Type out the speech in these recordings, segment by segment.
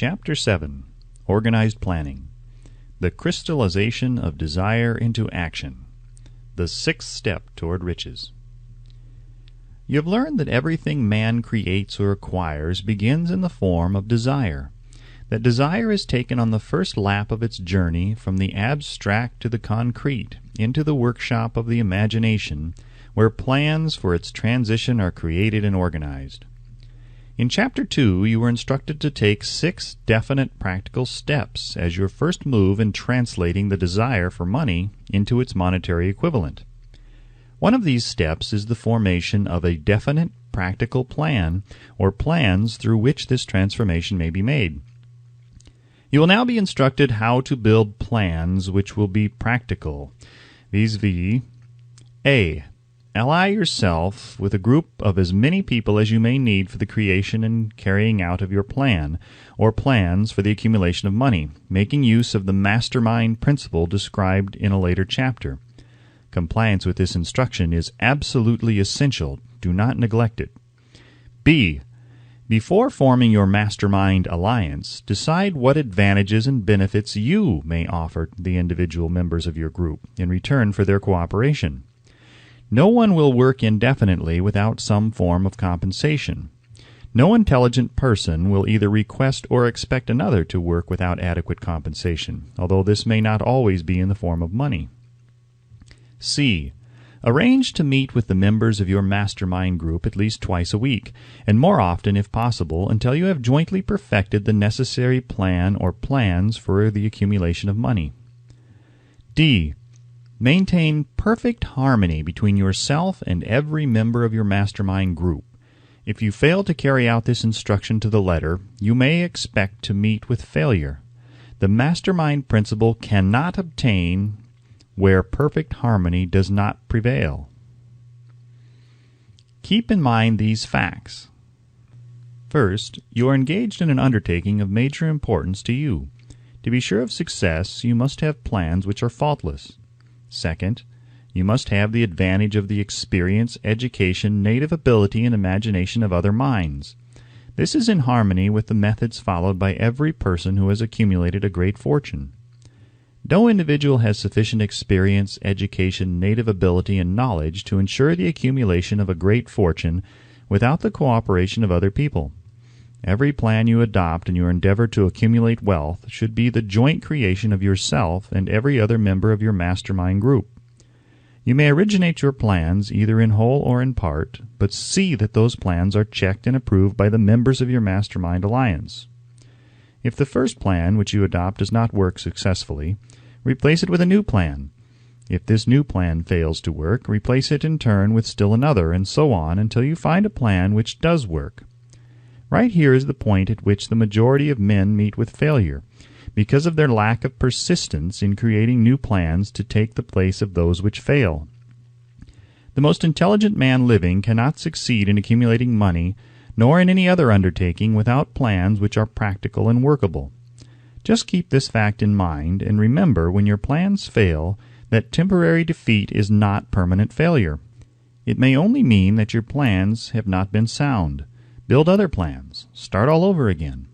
Chapter 7. Organized Planning. The Crystallization of Desire into Action. The sixth step toward riches. You have learned that everything man creates or acquires begins in the form of desire. That desire is taken on the first lap of its journey from the abstract to the concrete, into the workshop of the imagination, where plans for its transition are created and organized. In Chapter 2, you were instructed to take 6 definite practical steps as your first move in translating the desire for money into its monetary equivalent. One of these steps is the formation of a definite practical plan, or plans through which this transformation may be made. You will now be instructed how to build plans which will be practical, vis-a-vis A. Ally yourself with a group of as many people as you may need for the creation and carrying out of your plan, or plans for the accumulation of money, making use of the mastermind principle described in a later chapter. Compliance with this instruction is absolutely essential. Do not neglect it. B. Before forming your mastermind alliance, decide what advantages and benefits you may offer the individual members of your group in return for their cooperation. No one will work indefinitely without some form of compensation. No intelligent person will either request or expect another to work without adequate compensation, although this may not always be in the form of money. C. Arrange to meet with the members of your mastermind group at least twice a week, and more often if possible, until you have jointly perfected the necessary plan or plans for the accumulation of money. D. Maintain perfect harmony between yourself and every member of your mastermind group. If you fail to carry out this instruction to the letter, you may expect to meet with failure. The mastermind principle cannot obtain where perfect harmony does not prevail. Keep in mind these facts. First, you are engaged in an undertaking of major importance to you. To be sure of success, you must have plans which are faultless. Second, you must have the advantage of the experience, education, native ability, and imagination of other minds. This is in harmony with the methods followed by every person who has accumulated a great fortune. No individual has sufficient experience, education, native ability, and knowledge to ensure the accumulation of a great fortune without the cooperation of other people. Every plan you adopt in your endeavor to accumulate wealth should be the joint creation of yourself and every other member of your mastermind group. You may originate your plans either in whole or in part, but see that those plans are checked and approved by the members of your mastermind alliance. If the first plan which you adopt does not work successfully, replace it with a new plan. If this new plan fails to work, replace it in turn with still another, and so on until you find a plan which does work. Right here is the point at which the majority of men meet with failure, because of their lack of persistence in creating new plans to take the place of those which fail. The most intelligent man living cannot succeed in accumulating money, nor in any other undertaking, without plans which are practical and workable. Just keep this fact in mind, and remember when your plans fail that temporary defeat is not permanent failure. It may only mean that your plans have not been sound. Build other plans. Start all over again.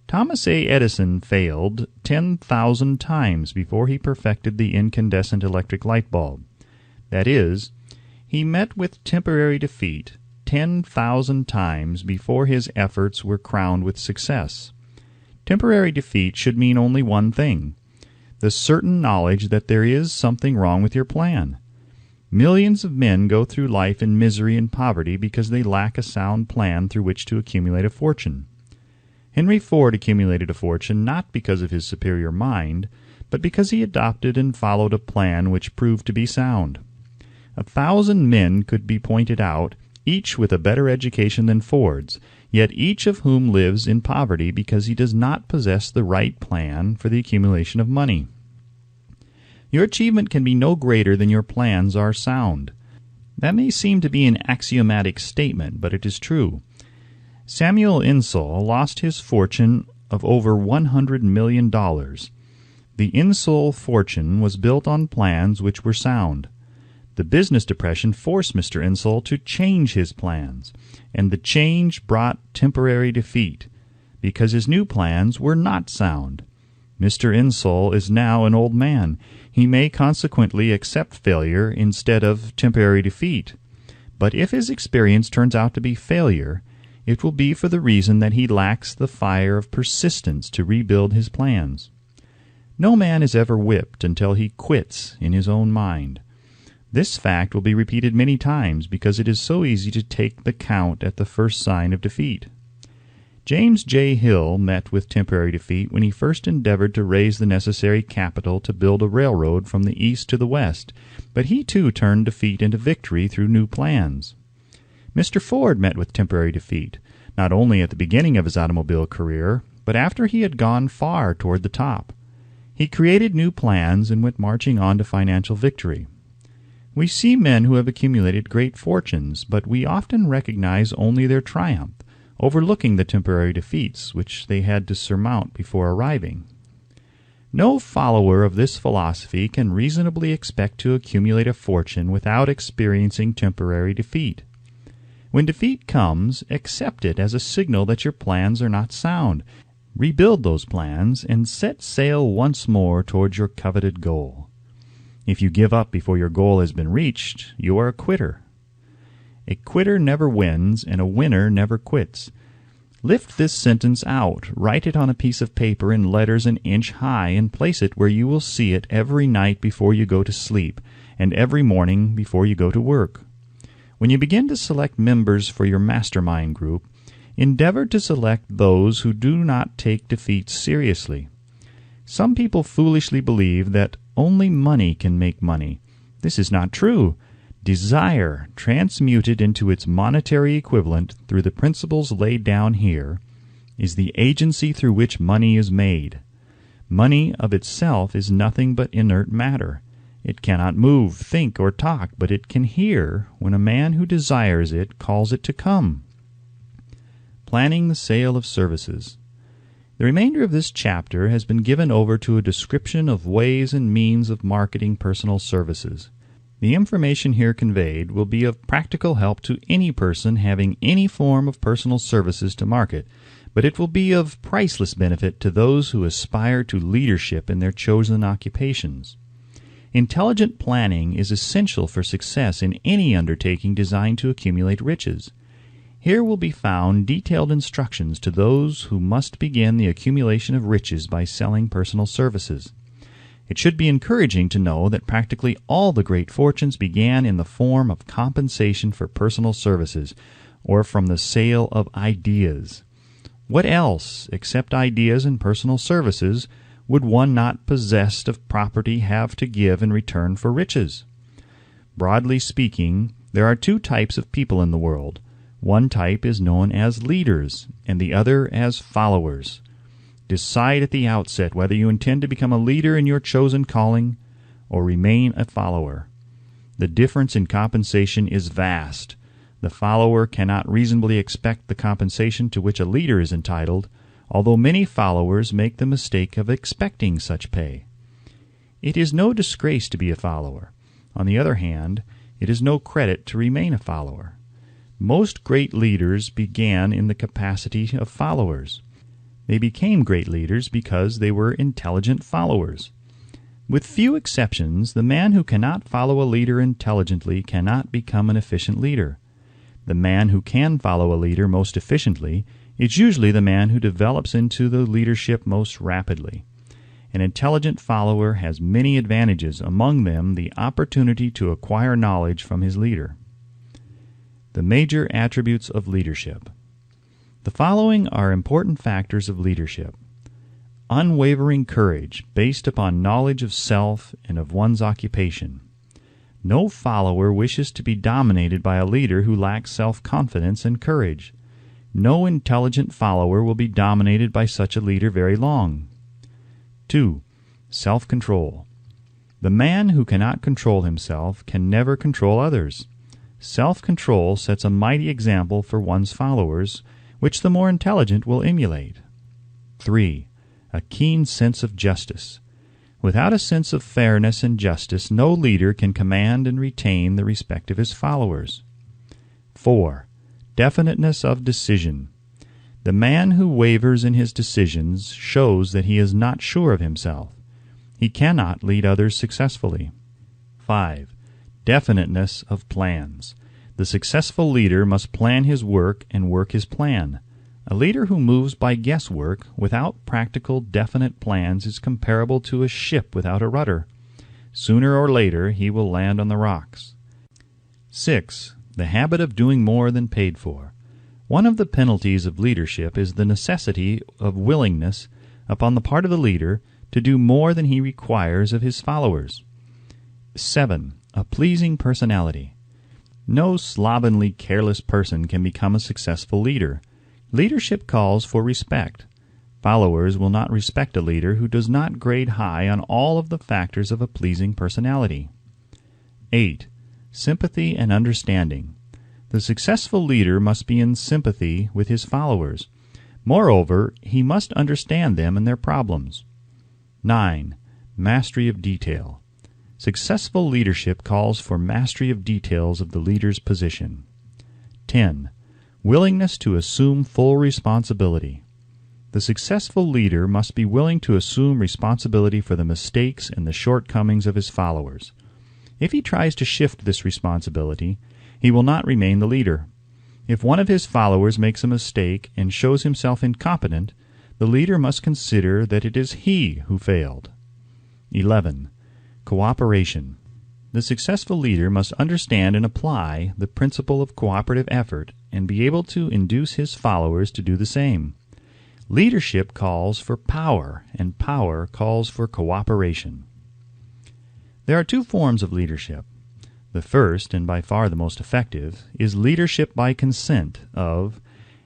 Thomas A. Edison failed 10,000 times before he perfected the incandescent electric light bulb. That is, he met with temporary defeat 10,000 times before his efforts were crowned with success. Temporary defeat should mean only one thing: the certain knowledge that there is something wrong with your plan. Millions of men go through life in misery and poverty because they lack a sound plan through which to accumulate a fortune. Henry Ford accumulated a fortune not because of his superior mind, but because he adopted and followed a plan which proved to be sound. 1,000 men could be pointed out, each with a better education than Ford's, yet each of whom lives in poverty because he does not possess the right plan for the accumulation of money. Your achievement can be no greater than your plans are sound. That may seem to be an axiomatic statement, but it is true. Samuel Insull lost his fortune of over $100 million. The Insull fortune was built on plans which were sound. The business depression forced Mr. Insull to change his plans, and the change brought temporary defeat. because his new plans were not sound. Mr. Insull is now an old man. He may consequently accept failure instead of temporary defeat. But if his experience turns out to be failure, it will be for the reason that he lacks the fire of persistence to rebuild his plans. No man is ever whipped until he quits in his own mind. This fact will be repeated many times because it is so easy to take the count at the first sign of defeat. James J. Hill met with temporary defeat when he first endeavored to raise the necessary capital to build a railroad from the east to the west, but he too turned defeat into victory through new plans. Mr. Ford met with temporary defeat, not only at the beginning of his automobile career, but after he had gone far toward the top. He created new plans and went marching on to financial victory. We see men who have accumulated great fortunes, but we often recognize only their triumph, overlooking the temporary defeats which they had to surmount before arriving. No follower of this philosophy can reasonably expect to accumulate a fortune without experiencing temporary defeat. When defeat comes, accept it as a signal that your plans are not sound. Rebuild those plans and set sail once more towards your coveted goal. If you give up before your goal has been reached, you are a quitter. A quitter never wins, and a winner never quits. Lift this sentence out, write it on a piece of paper in letters an inch high, and place it where you will see it every night before you go to sleep, and every morning before you go to work. When you begin to select members for your mastermind group, endeavor to select those who do not take defeat seriously. Some people foolishly believe that only money can make money. This is not true. Desire, transmuted into its monetary equivalent through the principles laid down here, is the agency through which money is made. Money of itself is nothing but inert matter. It cannot move, think, or talk, but it can hear when a man who desires it calls it to come. Planning the sale of services. The remainder of this chapter has been given over to a description of ways and means of marketing personal services. The information here conveyed will be of practical help to any person having any form of personal services to market, but it will be of priceless benefit to those who aspire to leadership in their chosen occupations. Intelligent planning is essential for success in any undertaking designed to accumulate riches. Here will be found detailed instructions to those who must begin the accumulation of riches by selling personal services. It should be encouraging to know that practically all the great fortunes began in the form of compensation for personal services, or from the sale of ideas. What else, except ideas and personal services, would one not possessed of property have to give in return for riches? Broadly speaking, there are two types of people in the world. One type is known as leaders, and the other as followers. Decide at the outset whether you intend to become a leader in your chosen calling or remain a follower. The difference in compensation is vast. The follower cannot reasonably expect the compensation to which a leader is entitled, although many followers make the mistake of expecting such pay. It is no disgrace to be a follower. On the other hand, it is no credit to remain a follower. Most great leaders began in the capacity of followers. They became great leaders because they were intelligent followers. With few exceptions, the man who cannot follow a leader intelligently cannot become an efficient leader. The man who can follow a leader most efficiently is usually the man who develops into the leadership most rapidly. An intelligent follower has many advantages, among them the opportunity to acquire knowledge from his leader. The major attributes of leadership. The following are important factors of leadership. Unwavering courage, based upon knowledge of self and of one's occupation. No follower wishes to be dominated by a leader who lacks self-confidence and courage. No intelligent follower will be dominated by such a leader very long. 2. Self-control. The man who cannot control himself can never control others. Self-control sets a mighty example for one's followers, which the more intelligent will emulate. 3. A keen sense of justice. Without a sense of fairness and justice, no leader can command and retain the respect of his followers. 4. Definiteness of decision. The man who wavers in his decisions shows that he is not sure of himself. He cannot lead others successfully. 5. Definiteness of plans. The successful leader must plan his work and work his plan. A leader who moves by guesswork without practical, definite plans is comparable to a ship without a rudder. Sooner or later he will land on the rocks. 6. The habit of doing more than paid for. One of the penalties of leadership is the necessity of willingness upon the part of the leader to do more than he requires of his followers. 7. A pleasing personality. No slovenly, careless person can become a successful leader. Leadership calls for respect. Followers will not respect a leader who does not grade high on all of the factors of a pleasing personality. 8. Sympathy and understanding. The successful leader must be in sympathy with his followers. Moreover, he must understand them and their problems. 9. Mastery of detail. Successful leadership calls for mastery of details of the leader's position. 10. Willingness to assume full responsibility. The successful leader must be willing to assume responsibility for the mistakes and the shortcomings of his followers. If he tries to shift this responsibility, he will not remain the leader. If one of his followers makes a mistake and shows himself incompetent, the leader must consider that it is he who failed. 11. Cooperation. The successful leader must understand and apply the principle of cooperative effort and be able to induce his followers to do the same. Leadership calls for power, and power calls for cooperation. There are two forms of leadership. The first, and by far the most effective, is leadership by consent of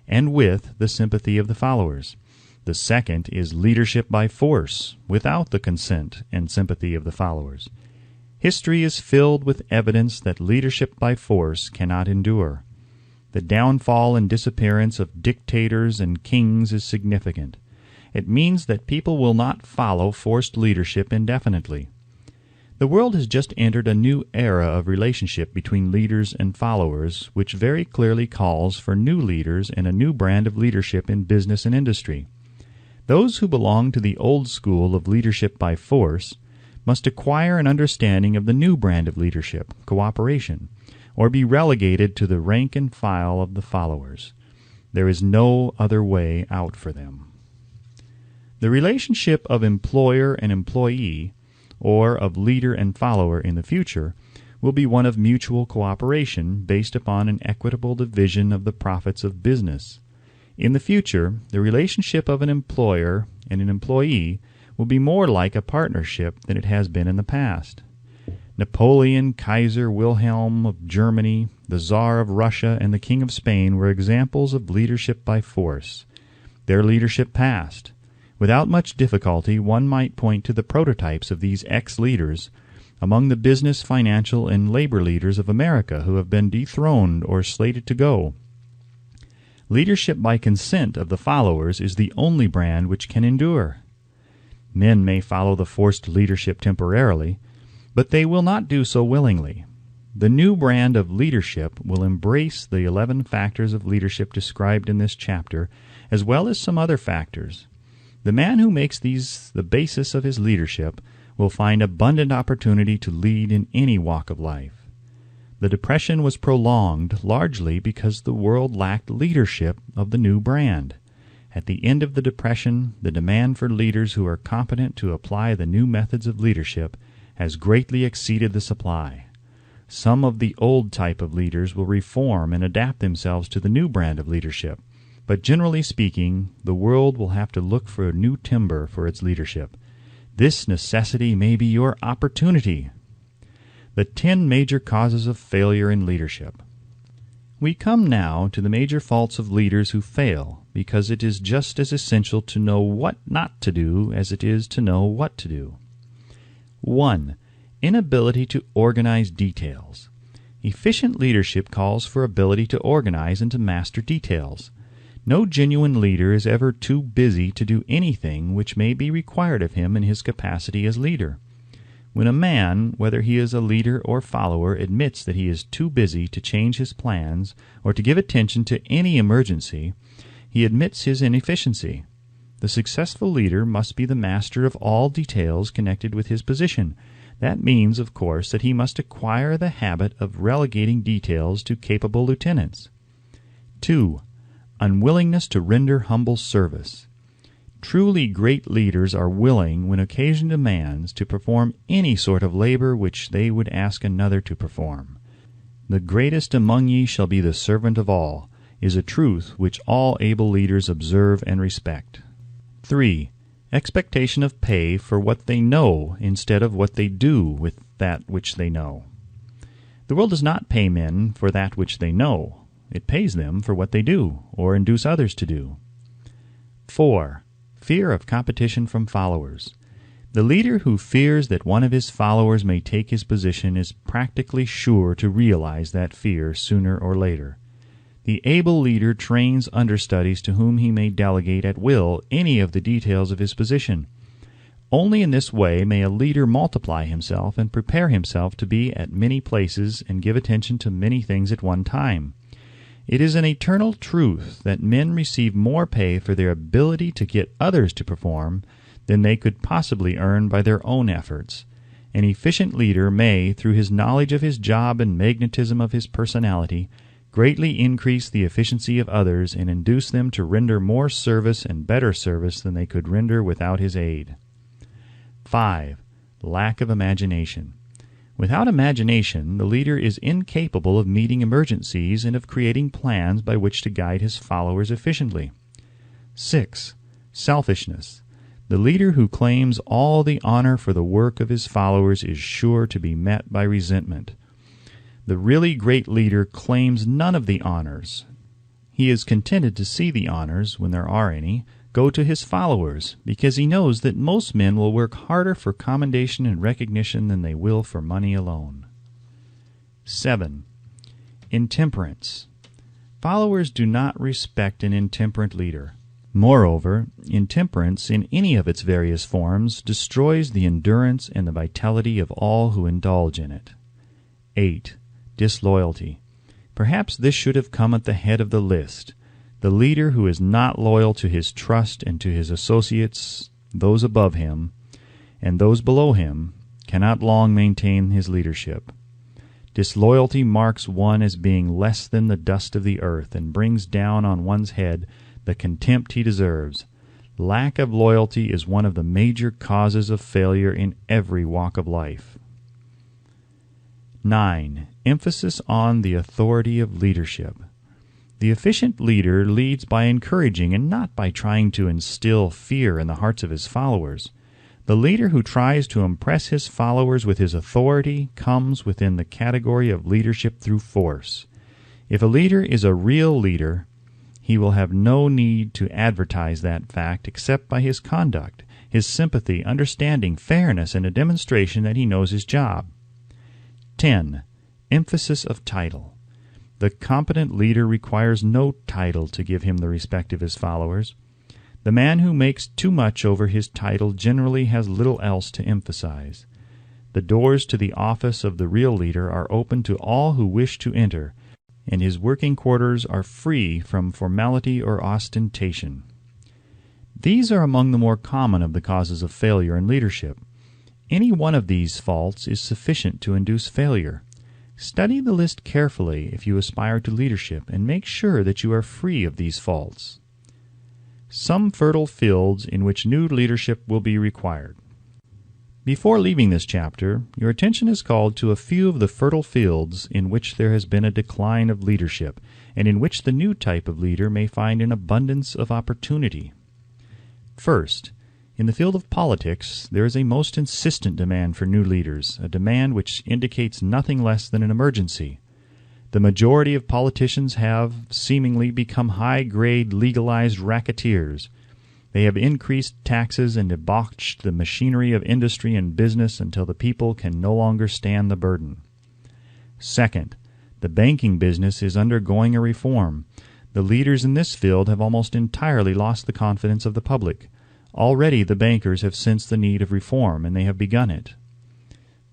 and with the sympathy of the followers. The second is leadership by force, without the consent and sympathy of the followers. History is filled with evidence that leadership by force cannot endure. The downfall and disappearance of dictators and kings is significant. It means that people will not follow forced leadership indefinitely. The world has just entered a new era of relationship between leaders and followers, which very clearly calls for new leaders and a new brand of leadership in business and industry. Those who belong to the old school of leadership by force must acquire an understanding of the new brand of leadership, cooperation, or be relegated to the rank and file of the followers. There is no other way out for them. The relationship of employer and employee, or of leader and follower in the future, will be one of mutual cooperation based upon an equitable division of the profits of business. In the future, the relationship of an employer and an employee will be more like a partnership than it has been in the past. Napoleon, Kaiser Wilhelm of Germany, the Tsar of Russia, and the King of Spain were examples of leadership by force. Their leadership passed. Without much difficulty, one might point to the prototypes of these ex-leaders among the business, financial, and labor leaders of America who have been dethroned or slated to go. Leadership by consent of the followers is the only brand which can endure. Men may follow the forced leadership temporarily, but they will not do so willingly. The new brand of leadership will embrace the 11 factors of leadership described in this chapter, as well as some other factors. The man who makes these the basis of his leadership will find abundant opportunity to lead in any walk of life. The Depression was prolonged largely because the world lacked leadership of the new brand. At the end of the Depression, the demand for leaders who are competent to apply the new methods of leadership has greatly exceeded the supply. Some of the old type of leaders will reform and adapt themselves to the new brand of leadership, but generally speaking, the world will have to look for a new timber for its leadership. This necessity may be your opportunity. The 10 major causes of failure in leadership. We come now to the major faults of leaders who fail, because it is just as essential to know what not to do as it is to know what to do. 1. Inability to organize details. Efficient leadership calls for ability to organize and to master details. No genuine leader is ever too busy to do anything which may be required of him in his capacity as leader. When a man, whether he is a leader or follower, admits that he is too busy to change his plans or to give attention to any emergency, he admits his inefficiency. The successful leader must be the master of all details connected with his position. That means, of course, that he must acquire the habit of relegating details to capable lieutenants. 2. Unwillingness to render humble service. Truly great leaders are willing, when occasion demands, to perform any sort of labor which they would ask another to perform. The greatest among ye shall be the servant of all, is a truth which all able leaders observe and respect. 3. Expectation of pay for what they know instead of what they do with that which they know. The world does not pay men for that which they know. It pays them for what they do, or induce others to do. 4. Fear of competition from followers. The leader who fears that one of his followers may take his position is practically sure to realize that fear sooner or later. The able leader trains understudies to whom he may delegate at will any of the details of his position. Only in this way may a leader multiply himself and prepare himself to be at many places and give attention to many things at one time. It is an eternal truth that men receive more pay for their ability to get others to perform than they could possibly earn by their own efforts. An efficient leader may, through his knowledge of his job and magnetism of his personality, greatly increase the efficiency of others and induce them to render more service and better service than they could render without his aid. 5. Lack of imagination. Without imagination, the leader is incapable of meeting emergencies and of creating plans by which to guide his followers efficiently. 6. Selfishness. The leader who claims all the honor for the work of his followers is sure to be met by resentment. The really great leader claims none of the honors. He is contented to see the honors, when there are any, go to his followers, because he knows that most men will work harder for commendation and recognition than they will for money alone. 7. Intemperance. Followers do not respect an intemperate leader. Moreover, intemperance in any of its various forms destroys the endurance and the vitality of all who indulge in it. 8. Disloyalty. Perhaps this should have come at the head of the list. The leader who is not loyal to his trust and to his associates, those above him, and those below him, cannot long maintain his leadership. Disloyalty marks one as being less than the dust of the earth, and brings down on one's head the contempt he deserves. Lack of loyalty is one of the major causes of failure in every walk of life. 9. Emphasis on the authority of leadership. The efficient leader leads by encouraging and not by trying to instill fear in the hearts of his followers. The leader who tries to impress his followers with his authority comes within the category of leadership through force. If a leader is a real leader, he will have no need to advertise that fact except by his conduct, his sympathy, understanding, fairness, and a demonstration that he knows his job. 10. Emphasis of title. The competent leader requires no title to give him the respect of his followers. The man who makes too much over his title generally has little else to emphasize. The doors to the office of the real leader are open to all who wish to enter, and his working quarters are free from formality or ostentation. These are among the more common of the causes of failure in leadership. Any one of these faults is sufficient to induce failure. Study the list carefully if you aspire to leadership, and make sure that you are free of these faults. Some fertile fields in which new leadership will be required. Before leaving this chapter, your attention is called to a few of the fertile fields in which there has been a decline of leadership, and in which the new type of leader may find an abundance of opportunity. First, in the field of politics, there is a most insistent demand for new leaders, a demand which indicates nothing less than an emergency. The majority of politicians have, seemingly, become high-grade legalized racketeers. They have increased taxes and debauched the machinery of industry and business until the people can no longer stand the burden. Second, the banking business is undergoing a reform. The leaders in this field have almost entirely lost the confidence of the public. Already the bankers have sensed the need of reform, and they have begun it.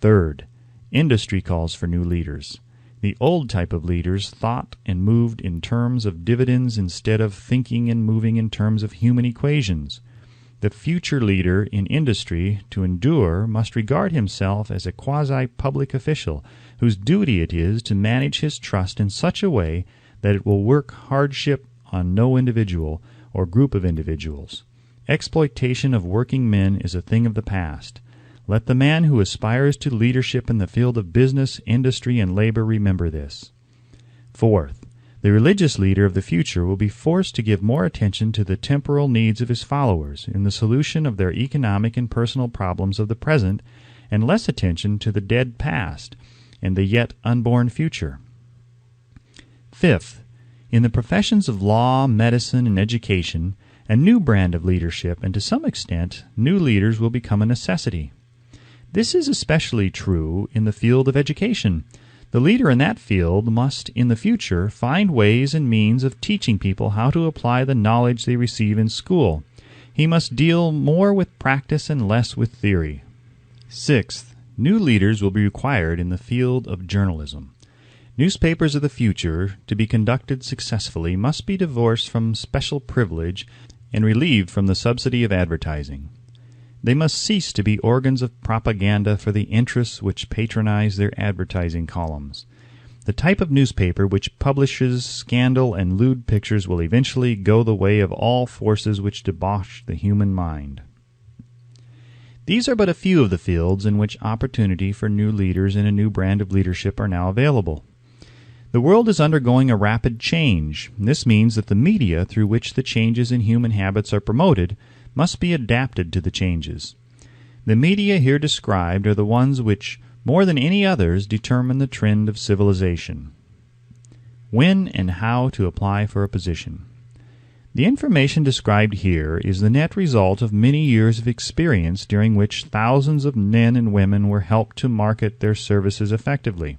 Third, industry calls for new leaders. The old type of leaders thought and moved in terms of dividends instead of thinking and moving in terms of human equations. The future leader in industry, to endure, must regard himself as a quasi-public official whose duty it is to manage his trust in such a way that it will work hardship on no individual or group of individuals. Exploitation of working men is a thing of the past. Let the man who aspires to leadership in the field of business, industry, and labor remember this. Fourth, the religious leader of the future will be forced to give more attention to the temporal needs of his followers in the solution of their economic and personal problems of the present, and less attention to the dead past and the yet unborn future. Fifth, in the professions of law, medicine, and education, a new brand of leadership, and to some extent, new leaders will become a necessity. This is especially true in the field of education. The leader in that field must, in the future, find ways and means of teaching people how to apply the knowledge they receive in school. He must deal more with practice and less with theory. Sixth, new leaders will be required in the field of journalism. Newspapers of the future, to be conducted successfully, must be divorced from special privilege and relieved from the subsidy of advertising. They must cease to be organs of propaganda for the interests which patronize their advertising columns. The type of newspaper which publishes scandal and lewd pictures will eventually go the way of all forces which debauch the human mind. These are but a few of the fields in which opportunity for new leaders and a new brand of leadership are now available. The world is undergoing a rapid change. This means that the media through which the changes in human habits are promoted must be adapted to the changes. The media here described are the ones which, more than any others, determine the trend of civilization. When and how to apply for a position. The information described here is the net result of many years of experience during which thousands of men and women were helped to market their services effectively.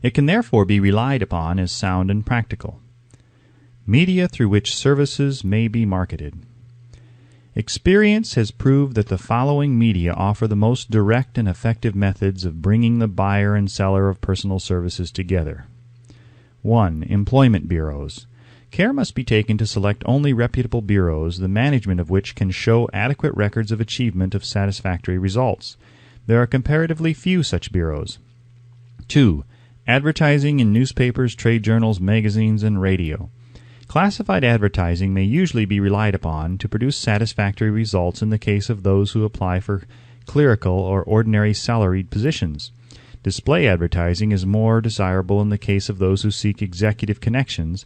It can therefore be relied upon as sound and practical. Media through which services may be marketed. Experience has proved that the following media offer the most direct and effective methods of bringing the buyer and seller of personal services together. 1. Employment bureaus. Care must be taken to select only reputable bureaus, the management of which can show adequate records of achievement of satisfactory results. There are comparatively few such bureaus. 2. Advertising in newspapers, trade journals, magazines, and radio. Classified advertising may usually be relied upon to produce satisfactory results in the case of those who apply for clerical or ordinary salaried positions. Display advertising is more desirable in the case of those who seek executive connections.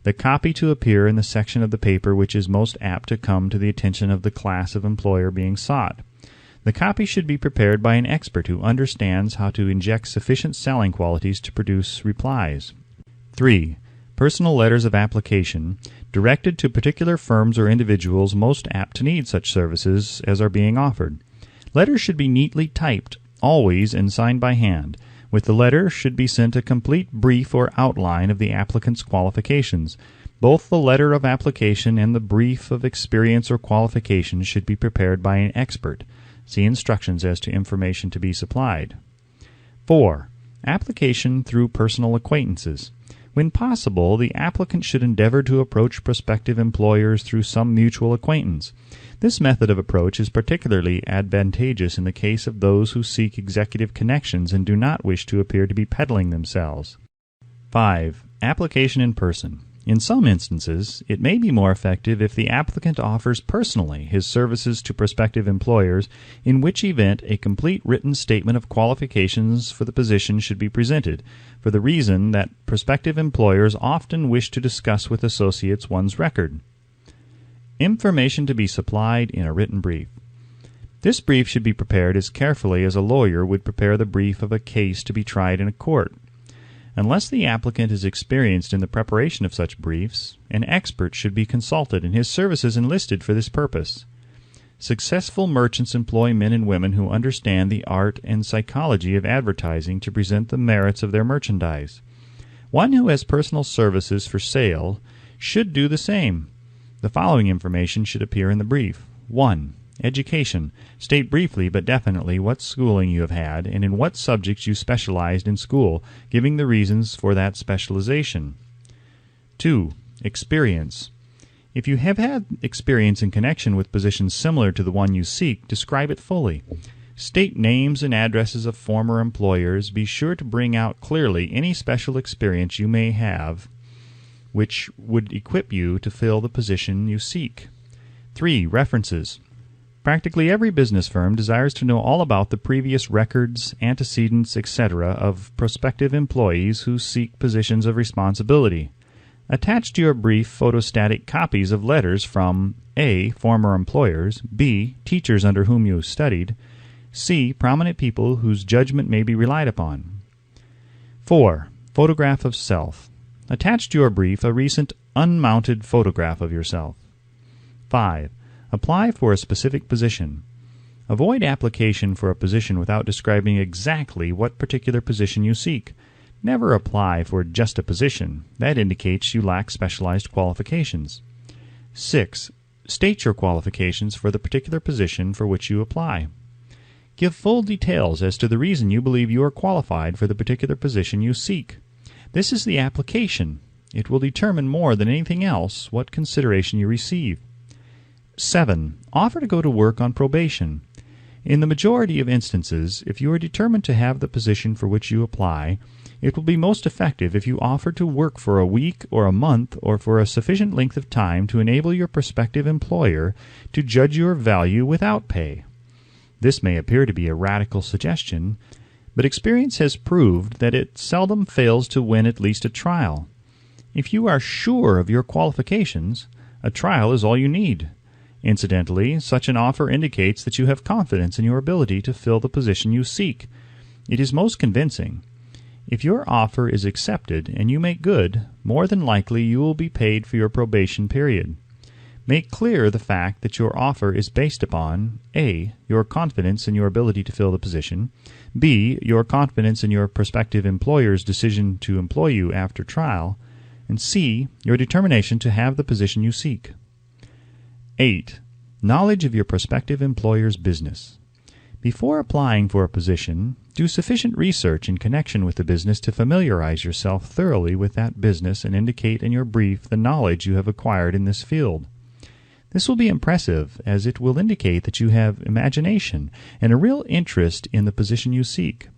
The copy to appear in the section of the paper which is most apt to come to the attention of the class of employer being sought. The copy should be prepared by an expert who understands how to inject sufficient selling qualities to produce replies. 3. Personal letters of application, directed to particular firms or individuals most apt to need such services as are being offered. Letters should be neatly typed, always, and signed by hand. With the letter should be sent a complete brief or outline of the applicant's qualifications. Both the letter of application and the brief of experience or qualifications should be prepared by an expert. See instructions as to information to be supplied. 4. Application through personal acquaintances. When possible, the applicant should endeavor to approach prospective employers through some mutual acquaintance. This method of approach is particularly advantageous in the case of those who seek executive connections and do not wish to appear to be peddling themselves. 5. Application in person. In some instances, it may be more effective if the applicant offers personally his services to prospective employers, in which event a complete written statement of qualifications for the position should be presented, for the reason that prospective employers often wish to discuss with associates one's record. Information to be supplied in a written brief. This brief should be prepared as carefully as a lawyer would prepare the brief of a case to be tried in a court. Unless the applicant is experienced in the preparation of such briefs, an expert should be consulted and his services enlisted for this purpose. Successful merchants employ men and women who understand the art and psychology of advertising to present the merits of their merchandise. One who has personal services for sale should do the same. The following information should appear in the brief. 1. Education. State briefly but definitely what schooling you have had and in what subjects you specialized in school, giving the reasons for that specialization. 2. Experience. If you have had experience in connection with positions similar to the one you seek, describe it fully. State names and addresses of former employers. Be sure to bring out clearly any special experience you may have which would equip you to fill the position you seek. 3. References. Practically every business firm desires to know all about the previous records, antecedents, etc. of prospective employees who seek positions of responsibility. Attach to your brief photostatic copies of letters from A. Former employers, B. Teachers under whom you studied, C. Prominent people whose judgment may be relied upon. 4. Photograph of self. Attach to your brief a recent unmounted photograph of yourself. 5. Apply for a specific position. Avoid application for a position without describing exactly what particular position you seek. Never apply for just a position. That indicates you lack specialized qualifications. 6. State your qualifications for the particular position for which you apply. Give full details as to the reason you believe you are qualified for the particular position you seek. This is the application. It will determine more than anything else what consideration you receive. 7. Offer to go to work on probation. In the majority of instances, if you are determined to have the position for which you apply, it will be most effective if you offer to work for a week or a month or for a sufficient length of time to enable your prospective employer to judge your value without pay. This may appear to be a radical suggestion, but experience has proved that it seldom fails to win at least a trial. If you are sure of your qualifications, a trial is all you need. Incidentally, such an offer indicates that you have confidence in your ability to fill the position you seek. It is most convincing. If your offer is accepted and you make good, more than likely you will be paid for your probation period. Make clear the fact that your offer is based upon A. Your confidence in your ability to fill the position, B. Your confidence in your prospective employer's decision to employ you after trial, and C. Your determination to have the position you seek. 8. Knowledge of your prospective employer's business. Before applying for a position, do sufficient research in connection with the business to familiarize yourself thoroughly with that business and indicate in your brief the knowledge you have acquired in this field. This will be impressive, as it will indicate that you have imagination and a real interest in the position you seek.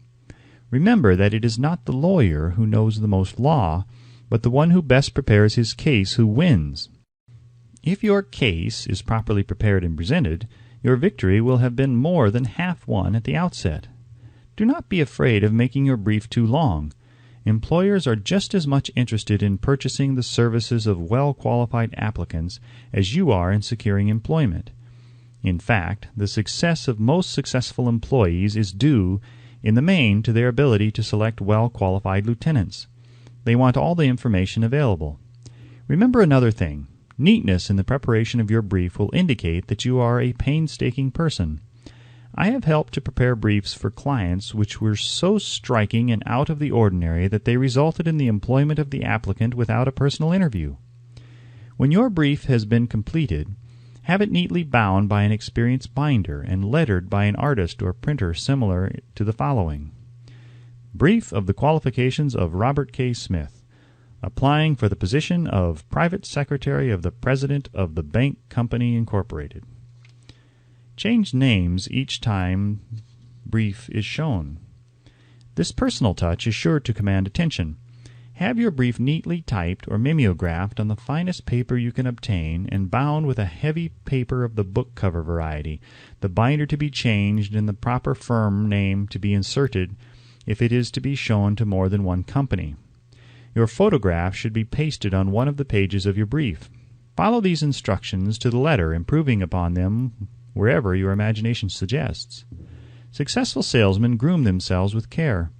Remember that it is not the lawyer who knows the most law, but the one who best prepares his case who wins. If your case is properly prepared and presented, your victory will have been more than half won at the outset. Do not be afraid of making your brief too long. Employers are just as much interested in purchasing the services of well-qualified applicants as you are in securing employment. In fact, the success of most successful employees is due, in the main, to their ability to select well-qualified lieutenants. They want all the information available. Remember another thing. Neatness in the preparation of your brief will indicate that you are a painstaking person. I have helped to prepare briefs for clients which were so striking and out of the ordinary that they resulted in the employment of the applicant without a personal interview. When your brief has been completed, have it neatly bound by an experienced binder and lettered by an artist or printer similar to the following. Brief of the qualifications of Robert K. Smith, applying for the position of Private Secretary of the President of the Bank Company, Incorporated. Change names each time brief is shown. This personal touch is sure to command attention. Have your brief neatly typed or mimeographed on the finest paper you can obtain and bound with a heavy paper of the book cover variety, the binder to be changed and the proper firm name to be inserted if it is to be shown to more than one company. Your photograph should be pasted on one of the pages of your brief. Follow these instructions to the letter, improving upon them wherever your imagination suggests. Successful salesmen groom themselves with care.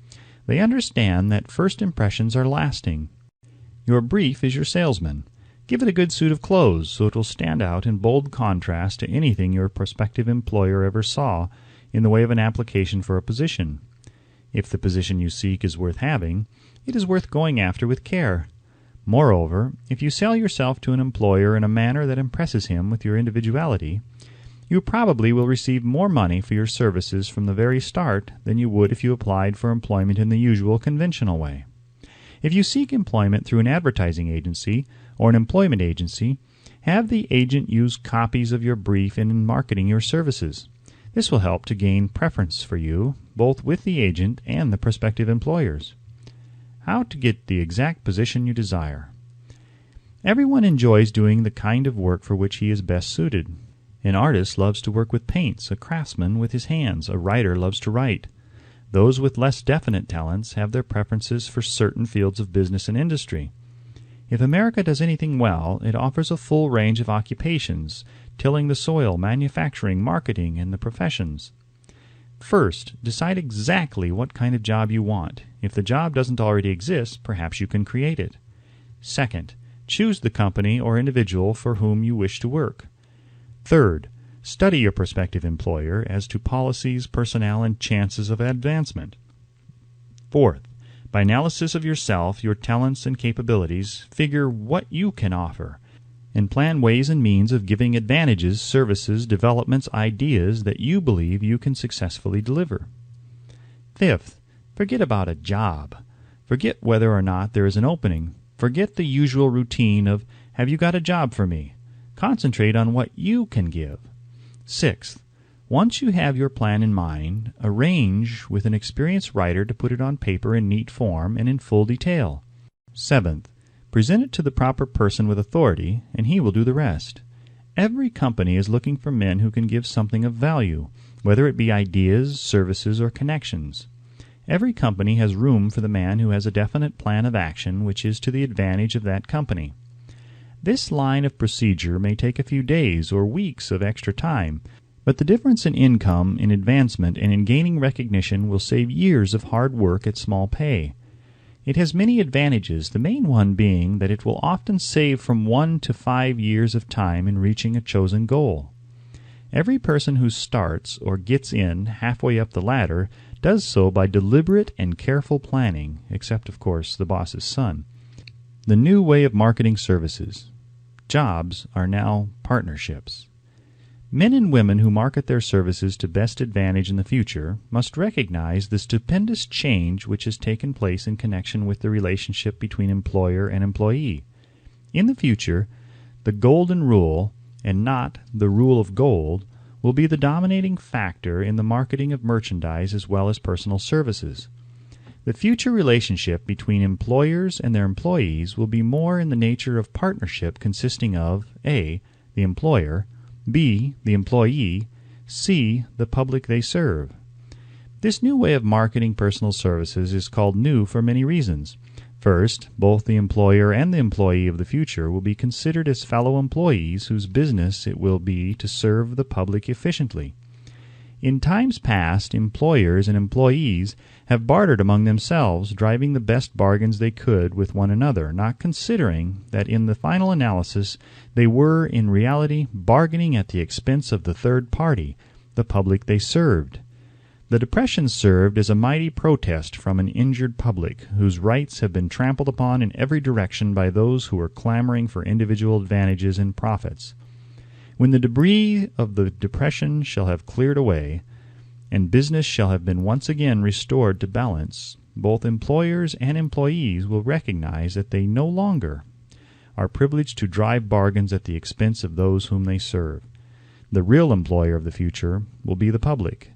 They understand that first impressions are lasting. Your brief is your salesman. Give it a good suit of clothes so it will stand out in bold contrast to anything your prospective employer ever saw in the way of an application for a position. If the position you seek is worth having, it is worth going after with care. Moreover, if you sell yourself to an employer in a manner that impresses him with your individuality, You probably will receive more money for your services from the very start than you would if you applied for employment in the usual conventional way. If you seek employment through an advertising agency or an employment agency, have the agent use copies of your brief in marketing your services. This will help to gain preference for you, both with the agent and the prospective employers. How to get the exact position you desire. Everyone enjoys doing the kind of work for which he is best suited. An artist loves to work with paints, a craftsman with his hands, a writer loves to write. Those with less definite talents have their preferences for certain fields of business and industry. If America does anything well, it offers a full range of occupations, tilling the soil, manufacturing, marketing, and the professions. First, decide exactly what kind of job you want. If the job doesn't already exist, perhaps you can create it. Second, choose the company or individual for whom you wish to work. Third, study your prospective employer as to policies, personnel, and chances of advancement. Fourth, by analysis of yourself, your talents and capabilities, figure what you can offer, and plan ways and means of giving advantages, services, developments, ideas that you believe you can successfully deliver. Fifth, forget about a job. Forget whether or not there is an opening. Forget the usual routine of, have you got a job for me? Concentrate on what you can give. Sixth, once you have your plan in mind, arrange with an experienced writer to put it on paper in neat form and in full detail. Seventh, present it to the proper person with authority, and he will do the rest. Every company is looking for men who can give something of value, whether it be ideas, services, or connections. Every company has room for the man who has a definite plan of action which is to the advantage of that company. This line of procedure may take a few days or weeks of extra time, but the difference in income, in advancement, and in gaining recognition will save years of hard work at small pay. It has many advantages, the main one being that it will often save from 1 to 5 years of time in reaching a chosen goal. Every person who starts or gets in halfway up the ladder does so by deliberate and careful planning, except, of course, the boss's son. The new way of marketing services. Jobs are now partnerships. Men and women who market their services to best advantage in the future must recognize the stupendous change which has taken place in connection with the relationship between employer and employee. In the future, the golden rule, and not the rule of gold, will be the dominating factor in the marketing of merchandise as well as personal services. The future relationship between employers and their employees will be more in the nature of partnership consisting of A. the employer, B. the employee, C. the public they serve. This new way of marketing personal services is called new for many reasons. First, both the employer and the employee of the future will be considered as fellow employees whose business it will be to serve the public efficiently. In times past, employers and employees have bartered among themselves, driving the best bargains they could with one another, not considering that in the final analysis they were, in reality, bargaining at the expense of the third party, the public they served. The Depression served as a mighty protest from an injured public, whose rights have been trampled upon in every direction by those who were clamoring for individual advantages and profits. When the debris of the Depression shall have cleared away, and business shall have been once again restored to balance, both employers and employees will recognize that they no longer are privileged to drive bargains at the expense of those whom they serve. The real employer of the future will be the public.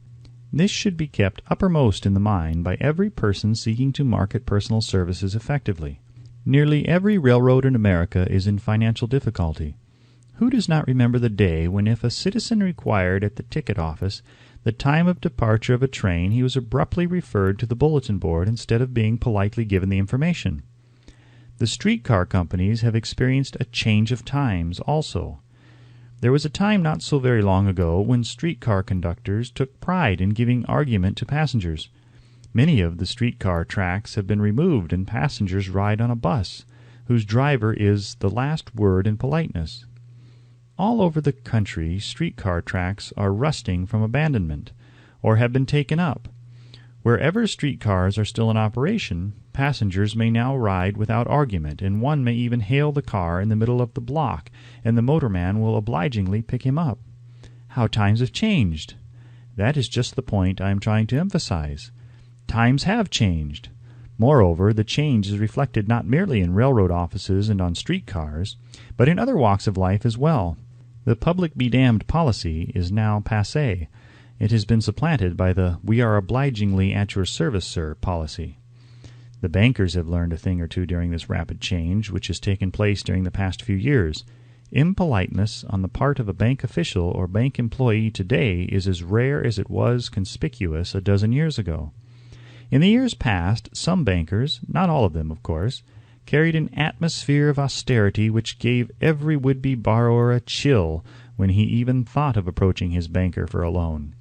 This should be kept uppermost in the mind by every person seeking to market personal services effectively. Nearly every railroad in America is in financial difficulty. Who does not remember the day when, if a citizen required at the ticket office the time of departure of a train, he was abruptly referred to the bulletin board instead of being politely given the information? The streetcar companies have experienced a change of times also. There was a time not so very long ago when streetcar conductors took pride in giving argument to passengers. Many of the streetcar tracks have been removed, and passengers ride on a bus, whose driver is the last word in politeness. All over the country, streetcar tracks are rusting from abandonment, or have been taken up. Wherever streetcars are still in operation, passengers may now ride without argument, and one may even hail the car in the middle of the block, and the motorman will obligingly pick him up. How times have changed! That is just the point I am trying to emphasize. Times have changed. Moreover, the change is reflected not merely in railroad offices and on streetcars, but in other walks of life as well. The public be damned policy is now passé. It has been supplanted by the "we are obligingly at your service, sir" policy. The bankers have learned a thing or two during this rapid change which has taken place during the past few years. Impoliteness on the part of a bank official or bank employee today is as rare as it was conspicuous a dozen years ago. In the years past, some bankers, not all of them, of course, carried an atmosphere of austerity which gave every would-be borrower a chill when he even thought of approaching his banker for a loan.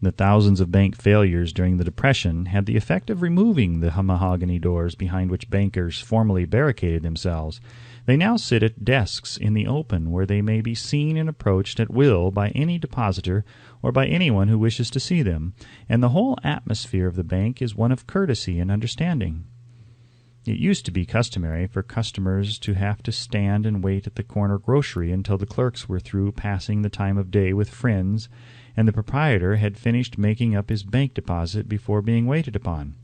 The thousands of bank failures during the Depression had the effect of removing the mahogany doors behind which bankers formerly barricaded themselves. They now sit at desks in the open where they may be seen and approached at will by any depositor or by anyone who wishes to see them, and the whole atmosphere of the bank is one of courtesy and understanding. It used to be customary for customers to have to stand and wait at the corner grocery until the clerks were through passing the time of day with friends, and the proprietor had finished making up his bank deposit before being waited upon.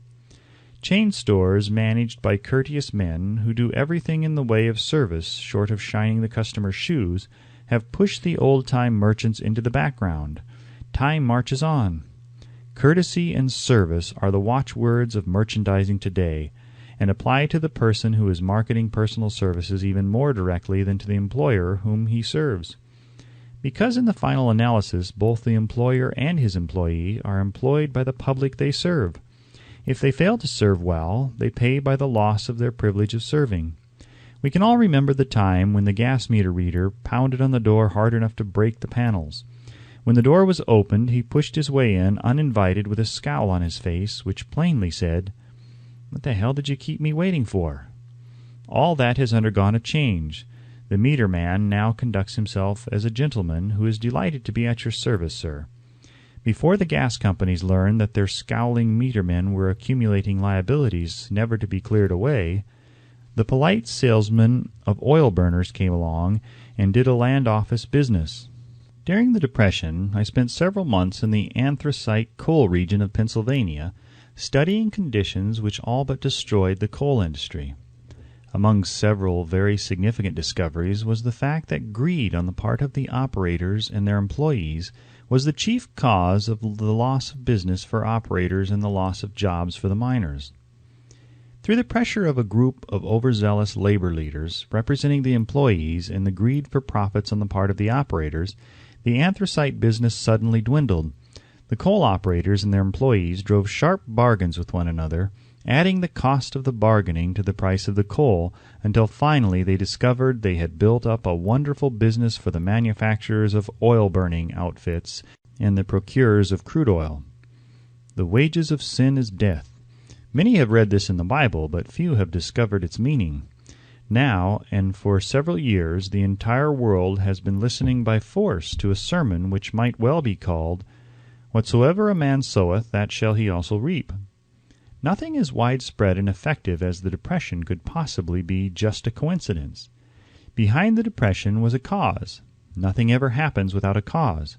Chain stores managed by courteous men who do everything in the way of service short of shining the customer's shoes have pushed the old-time merchants into the background. Time marches on. Courtesy and service are the watchwords of merchandising today, and apply to the person who is marketing personal services even more directly than to the employer whom he serves. Because in the final analysis both the employer and his employee are employed by the public they serve. If they fail to serve well, they pay by the loss of their privilege of serving. We can all remember the time when the gas meter reader pounded on the door hard enough to break the panels. When the door was opened, he pushed his way in uninvited with a scowl on his face, which plainly said, "What the hell did you keep me waiting for?" All that has undergone a change. The meter man now conducts himself as a gentleman who is delighted to be at your service, sir. Before the gas companies learned that their scowling meter men were accumulating liabilities never to be cleared away, the polite salesman of oil burners came along and did a land office business. During the Depression, I spent several months in the anthracite coal region of Pennsylvania, studying conditions which all but destroyed the coal industry. Among several very significant discoveries was the fact that greed on the part of the operators and their employees was the chief cause of the loss of business for operators and the loss of jobs for the miners. Through the pressure of a group of overzealous labor leaders representing the employees and the greed for profits on the part of the operators, the anthracite business suddenly dwindled. The coal operators and their employees drove sharp bargains with one another, adding the cost of the bargaining to the price of the coal, until finally they discovered they had built up a wonderful business for the manufacturers of oil-burning outfits and the procurers of crude oil. The wages of sin is death. Many have read this in the Bible, but few have discovered its meaning. Now, and for several years, the entire world has been listening by force to a sermon which might well be called, "Whatsoever a man soweth, that shall he also reap." Nothing as widespread and effective as the Depression could possibly be just a coincidence. Behind the Depression was a cause. Nothing ever happens without a cause.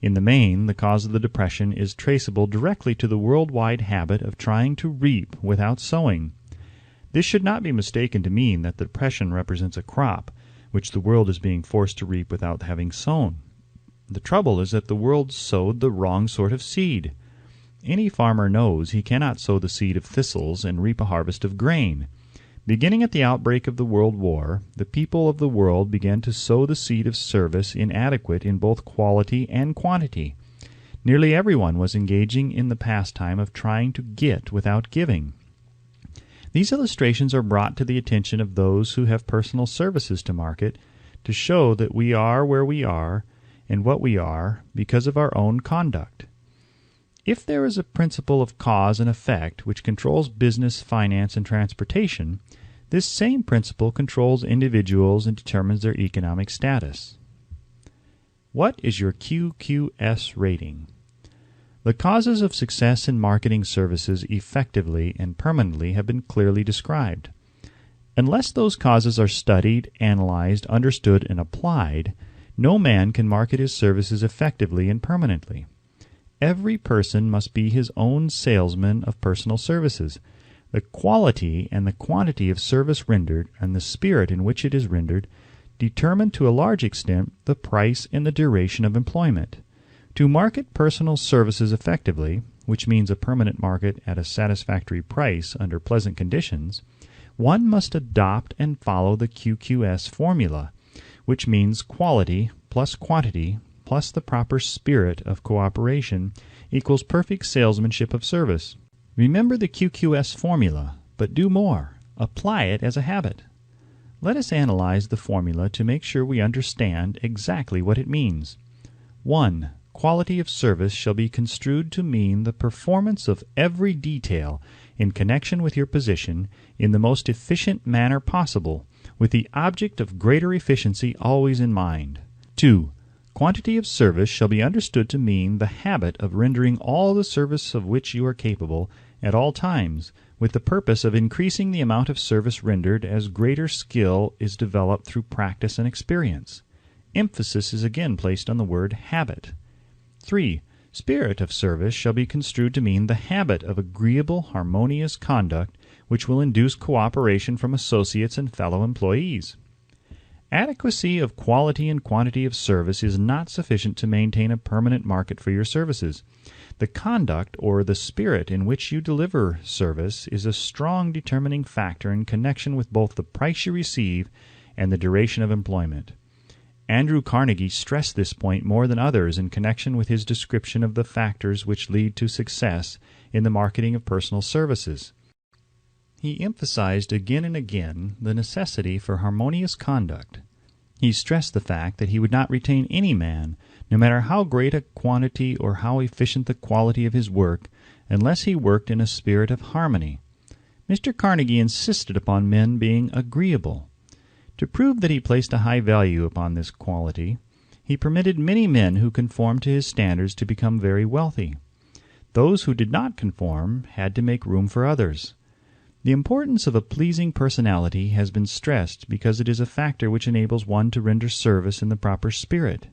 In the main, the cause of the Depression is traceable directly to the worldwide habit of trying to reap without sowing. This should not be mistaken to mean that the Depression represents a crop, which the world is being forced to reap without having sown. The trouble is that the world sowed the wrong sort of seed. Any farmer knows he cannot sow the seed of thistles and reap a harvest of grain. Beginning at the outbreak of the World War, the people of the world began to sow the seed of service inadequate in both quality and quantity. Nearly everyone was engaging in the pastime of trying to get without giving. These illustrations are brought to the attention of those who have personal services to market to show that we are where we are and what we are because of our own conduct. If there is a principle of cause and effect which controls business, finance, and transportation, this same principle controls individuals and determines their economic status. What is your QQS rating? The causes of success in marketing services effectively and permanently have been clearly described. Unless those causes are studied, analyzed, understood, and applied, No man can market his services effectively and permanently. Every person must be his own salesman of personal services. The quality and the quantity of service rendered and the spirit in which it is rendered determine to a large extent the price and the duration of employment. To market personal services effectively, which means a permanent market at a satisfactory price under pleasant conditions, one must adopt and follow the QQS formula, which means quality plus quantity plus the proper spirit of cooperation equals perfect salesmanship of service. Remember the QQS formula, but do more. Apply it as a habit. Let us analyze the formula to make sure we understand exactly what it means. 1. Quality of service shall be construed to mean the performance of every detail in connection with your position in the most efficient manner possible, with the object of greater efficiency always in mind. 2. Quantity of service shall be understood to mean the habit of rendering all the service of which you are capable at all times, with the purpose of increasing the amount of service rendered as greater skill is developed through practice and experience. Emphasis is again placed on the word habit. 3. Spirit of service shall be construed to mean the habit of agreeable, harmonious conduct which will induce cooperation from associates and fellow employees. Adequacy of quality and quantity of service is not sufficient to maintain a permanent market for your services. The conduct or the spirit in which you deliver service is a strong determining factor in connection with both the price you receive and the duration of employment. Andrew Carnegie stressed this point more than others in connection with his description of the factors which lead to success in the marketing of personal services. He emphasized again and again the necessity for harmonious conduct. He stressed the fact that he would not retain any man, no matter how great a quantity or how efficient the quality of his work, unless he worked in a spirit of harmony. Mr. Carnegie insisted upon men being agreeable. To prove that he placed a high value upon this quality, he permitted many men who conformed to his standards to become very wealthy. Those who did not conform had to make room for others. The importance of a pleasing personality has been stressed because it is a factor which enables one to render service in the proper spirit.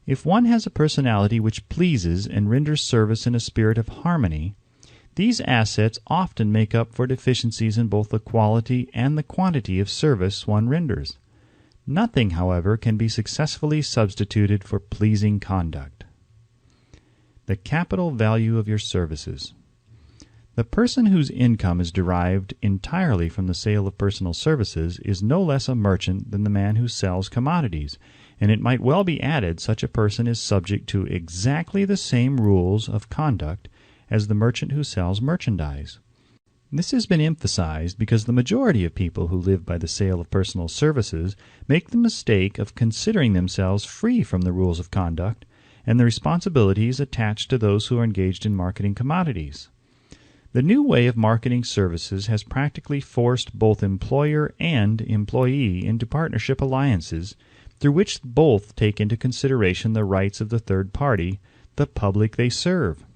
If one has a personality which pleases and renders service in a spirit of harmony, these assets often make up for deficiencies in both the quality and the quantity of service one renders. Nothing, however, can be successfully substituted for pleasing conduct. The capital value of your services. The person whose income is derived entirely from the sale of personal services is no less a merchant than the man who sells commodities, and it might well be added such a person is subject to exactly the same rules of conduct as the merchant who sells merchandise. This has been emphasized because the majority of people who live by the sale of personal services make the mistake of considering themselves free from the rules of conduct and the responsibilities attached to those who are engaged in marketing commodities. The new way of marketing services has practically forced both employer and employee into partnership alliances through which both take into consideration the rights of the third party, the public they serve.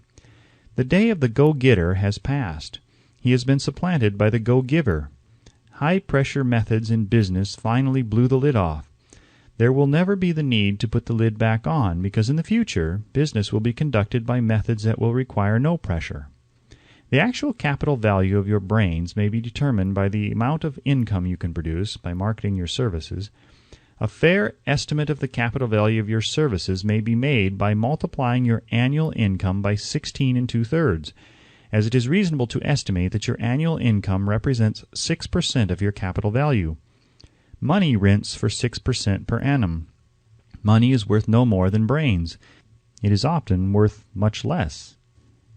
The day of the go-getter has passed. He has been supplanted by the go-giver. High-pressure methods in business finally blew the lid off. There will never be the need to put the lid back on because in the future, business will be conducted by methods that will require no pressure. The actual capital value of your brains may be determined by the amount of income you can produce by marketing your services. A fair estimate of the capital value of your services may be made by multiplying your annual income by 16 2/3, as it is reasonable to estimate that your annual income represents 6% of your capital value. Money rents for 6% per annum. Money is worth no more than brains. It is often worth much less.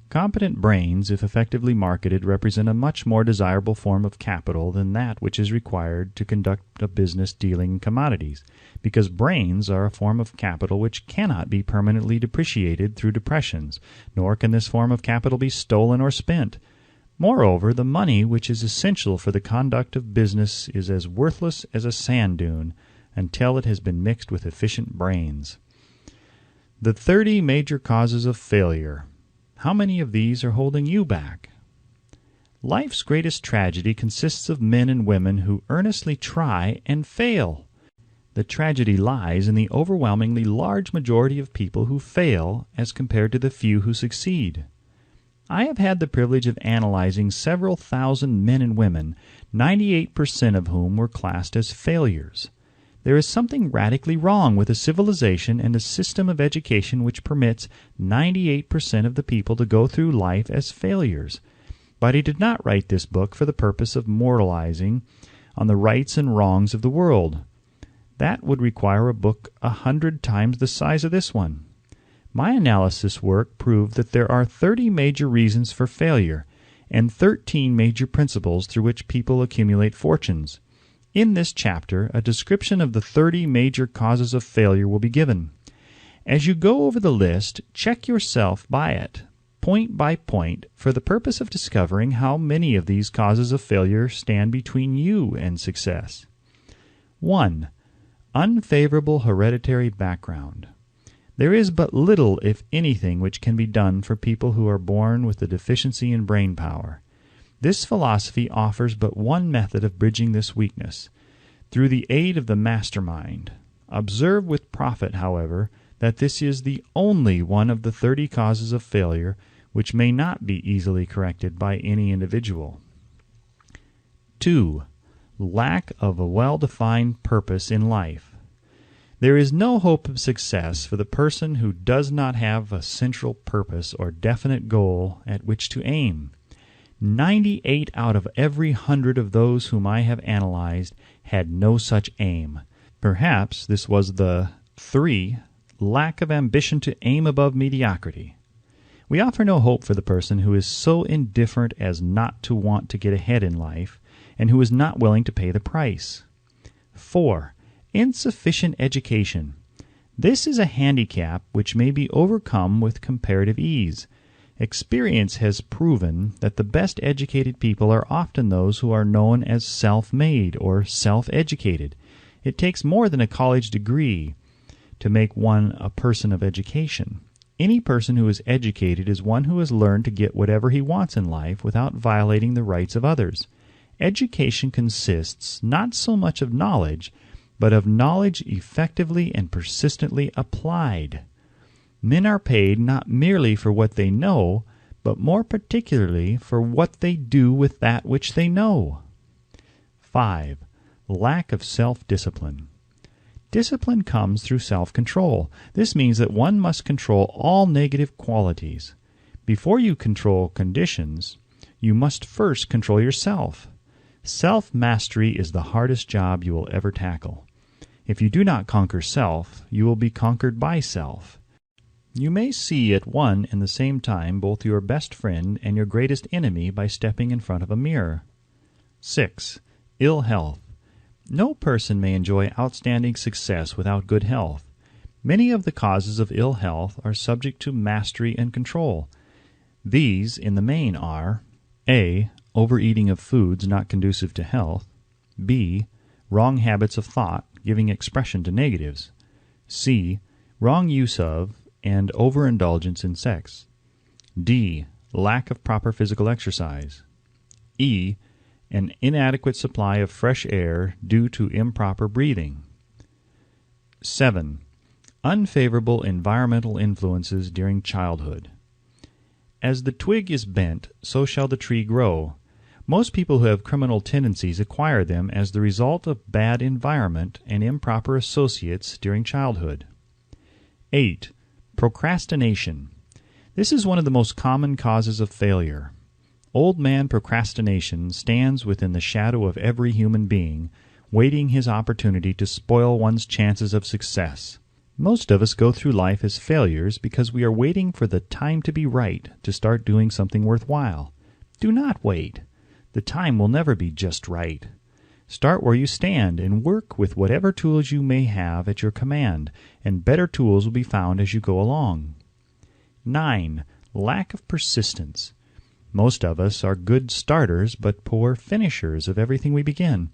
Competent brains, if effectively marketed, represent a much more desirable form of capital than that which is required to conduct a business dealing in commodities, because brains are a form of capital which cannot be permanently depreciated through depressions, nor can this form of capital be stolen or spent. Moreover, the money which is essential for the conduct of business is as worthless as a sand dune until it has been mixed with efficient brains. The 30 major causes of failure. How many of these are holding you back? Life's greatest tragedy consists of men and women who earnestly try and fail. The tragedy lies in the overwhelmingly large majority of people who fail as compared to the few who succeed. I have had the privilege of analyzing several thousand men and women, 98% of whom were classed as failures. There is something radically wrong with a civilization and a system of education which permits 98% of the people to go through life as failures. But he did not write this book for the purpose of moralizing on the rights and wrongs of the world. That would require a book 100 times the size of this one. My analysis work proved that there are 30 major reasons for failure and 13 major principles through which people accumulate fortunes. In this chapter, a description of the 30 major causes of failure will be given. As you go over the list, check yourself by it, point by point, for the purpose of discovering how many of these causes of failure stand between you and success. 1. Unfavorable hereditary background. There is but little, if anything, which can be done for people who are born with a deficiency in brain power. This philosophy offers but one method of bridging this weakness, through the aid of the mastermind. Observe with profit, however, that this is the only one of the 30 causes of failure which may not be easily corrected by any individual. 2. Lack of a well-defined purpose in life. There is no hope of success for the person who does not have a central purpose or definite goal at which to aim. 98 out of every 100 of those whom I have analyzed had no such aim. Perhaps this was the 3. Lack of ambition to aim above mediocrity. We offer no hope for the person who is so indifferent as not to want to get ahead in life and who is not willing to pay the price. 4. Insufficient education. This is a handicap which may be overcome with comparative ease. Experience has proven that the best educated people are often those who are known as self-made or self-educated. It takes more than a college degree to make one a person of education. Any person who is educated is one who has learned to get whatever he wants in life without violating the rights of others. Education consists not so much of knowledge, but of knowledge effectively and persistently applied. Men are paid not merely for what they know, but more particularly for what they do with that which they know. 5. Lack of self-discipline. Discipline comes through self-control. This means that one must control all negative qualities. Before you control conditions, you must first control yourself. Self-mastery is the hardest job you will ever tackle. If you do not conquer self, you will be conquered by self. You may see at one and the same time both your best friend and your greatest enemy by stepping in front of a mirror. 6. Ill health. No person may enjoy outstanding success without good health. Many of the causes of ill health are subject to mastery and control. These, in the main, are A. Overeating of foods not conducive to health. B. Wrong habits of thought, giving expression to negatives. C. Wrong use of and overindulgence in sex. D. Lack of proper physical exercise. E. An inadequate supply of fresh air due to improper breathing. 7. Unfavorable environmental influences during childhood. As the twig is bent, so shall the tree grow. Most people who have criminal tendencies acquire them as the result of bad environment and improper associates during childhood. 8. Procrastination. This is one of the most common causes of failure. Old man procrastination stands within the shadow of every human being, waiting his opportunity to spoil one's chances of success. Most of us go through life as failures because we are waiting for the time to be right to start doing something worthwhile. Do not wait. The time will never be just right. Start where you stand and work with whatever tools you may have at your command, and better tools will be found as you go along. 9. Lack of persistence. Most of us are good starters but poor finishers of everything we begin.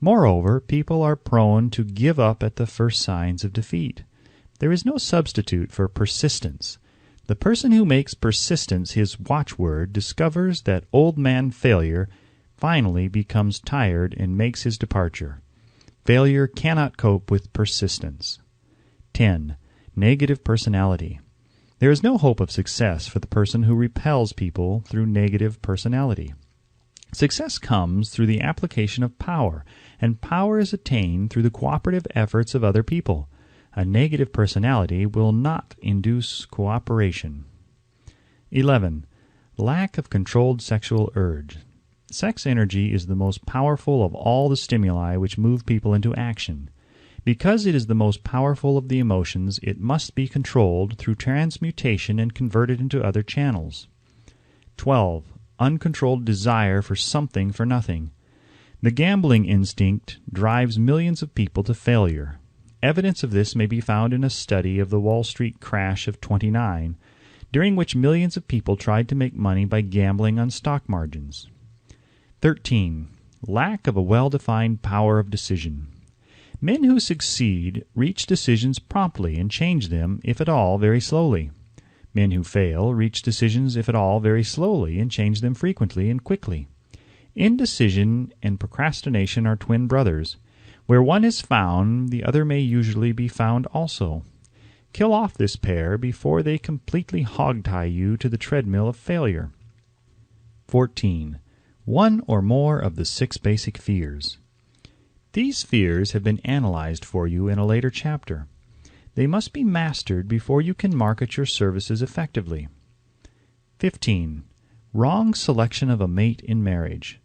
Moreover, people are prone to give up at the first signs of defeat. There is no substitute for persistence. The person who makes persistence his watchword discovers that old man failure finally becomes tired and makes his departure. Failure cannot cope with persistence. 10. Negative personality. There is no hope of success for the person who repels people through negative personality. Success comes through the application of power, and power is attained through the cooperative efforts of other people. A negative personality will not induce cooperation. 11. Lack of controlled sexual urge. Sex energy is the most powerful of all the stimuli which move people into action. Because it is the most powerful of the emotions, it must be controlled through transmutation and converted into other channels. 12. Uncontrolled desire for something for nothing. The gambling instinct drives millions of people to failure. Evidence of this may be found in a study of the Wall Street crash of '29, during which millions of people tried to make money by gambling on stock margins. 13. Lack of a well-defined power of decision. Men who succeed reach decisions promptly and change them, if at all, very slowly. Men who fail reach decisions, if at all, very slowly and change them frequently and quickly. Indecision and procrastination are twin brothers. Where one is found, the other may usually be found also. Kill off this pair before they completely hog-tie you to the treadmill of failure. 14. One or more of the 6 basic fears. These fears have been analyzed for you in a later chapter. They must be mastered before you can market your services effectively. 15. Wrong selection of a mate in marriage.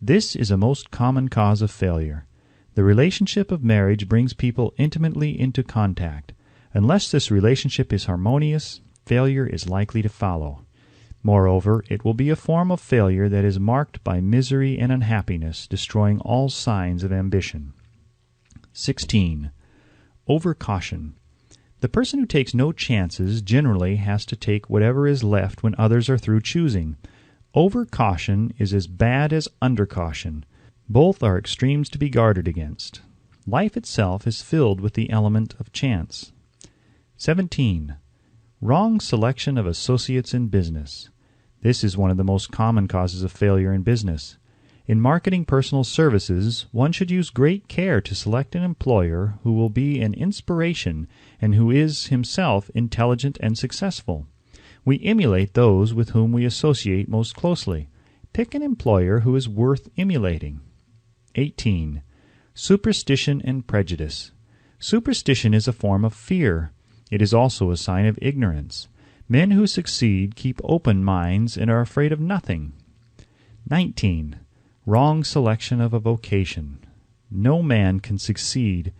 This is a most common cause of failure. The relationship of marriage brings people intimately into contact. Unless this relationship is harmonious, failure is likely to follow. Moreover, it will be a form of failure that is marked by misery and unhappiness, destroying all signs of ambition. 16. Overcaution. The person who takes no chances generally has to take whatever is left when others are through choosing. Overcaution is as bad as undercaution. Both are extremes to be guarded against. Life itself is filled with the element of chance. 17. Wrong selection of associates in business. This is one of the most common causes of failure in business. In marketing personal services, one should use great care to select an employer who will be an inspiration and who is himself intelligent and successful. We emulate those with whom we associate most closely. Pick an employer who is worth emulating. 18. Superstition and prejudice. Superstition is a form of fear. It is also a sign of ignorance. Men who succeed keep open minds and are afraid of nothing. 19. Wrong selection of a vocation. No man can succeed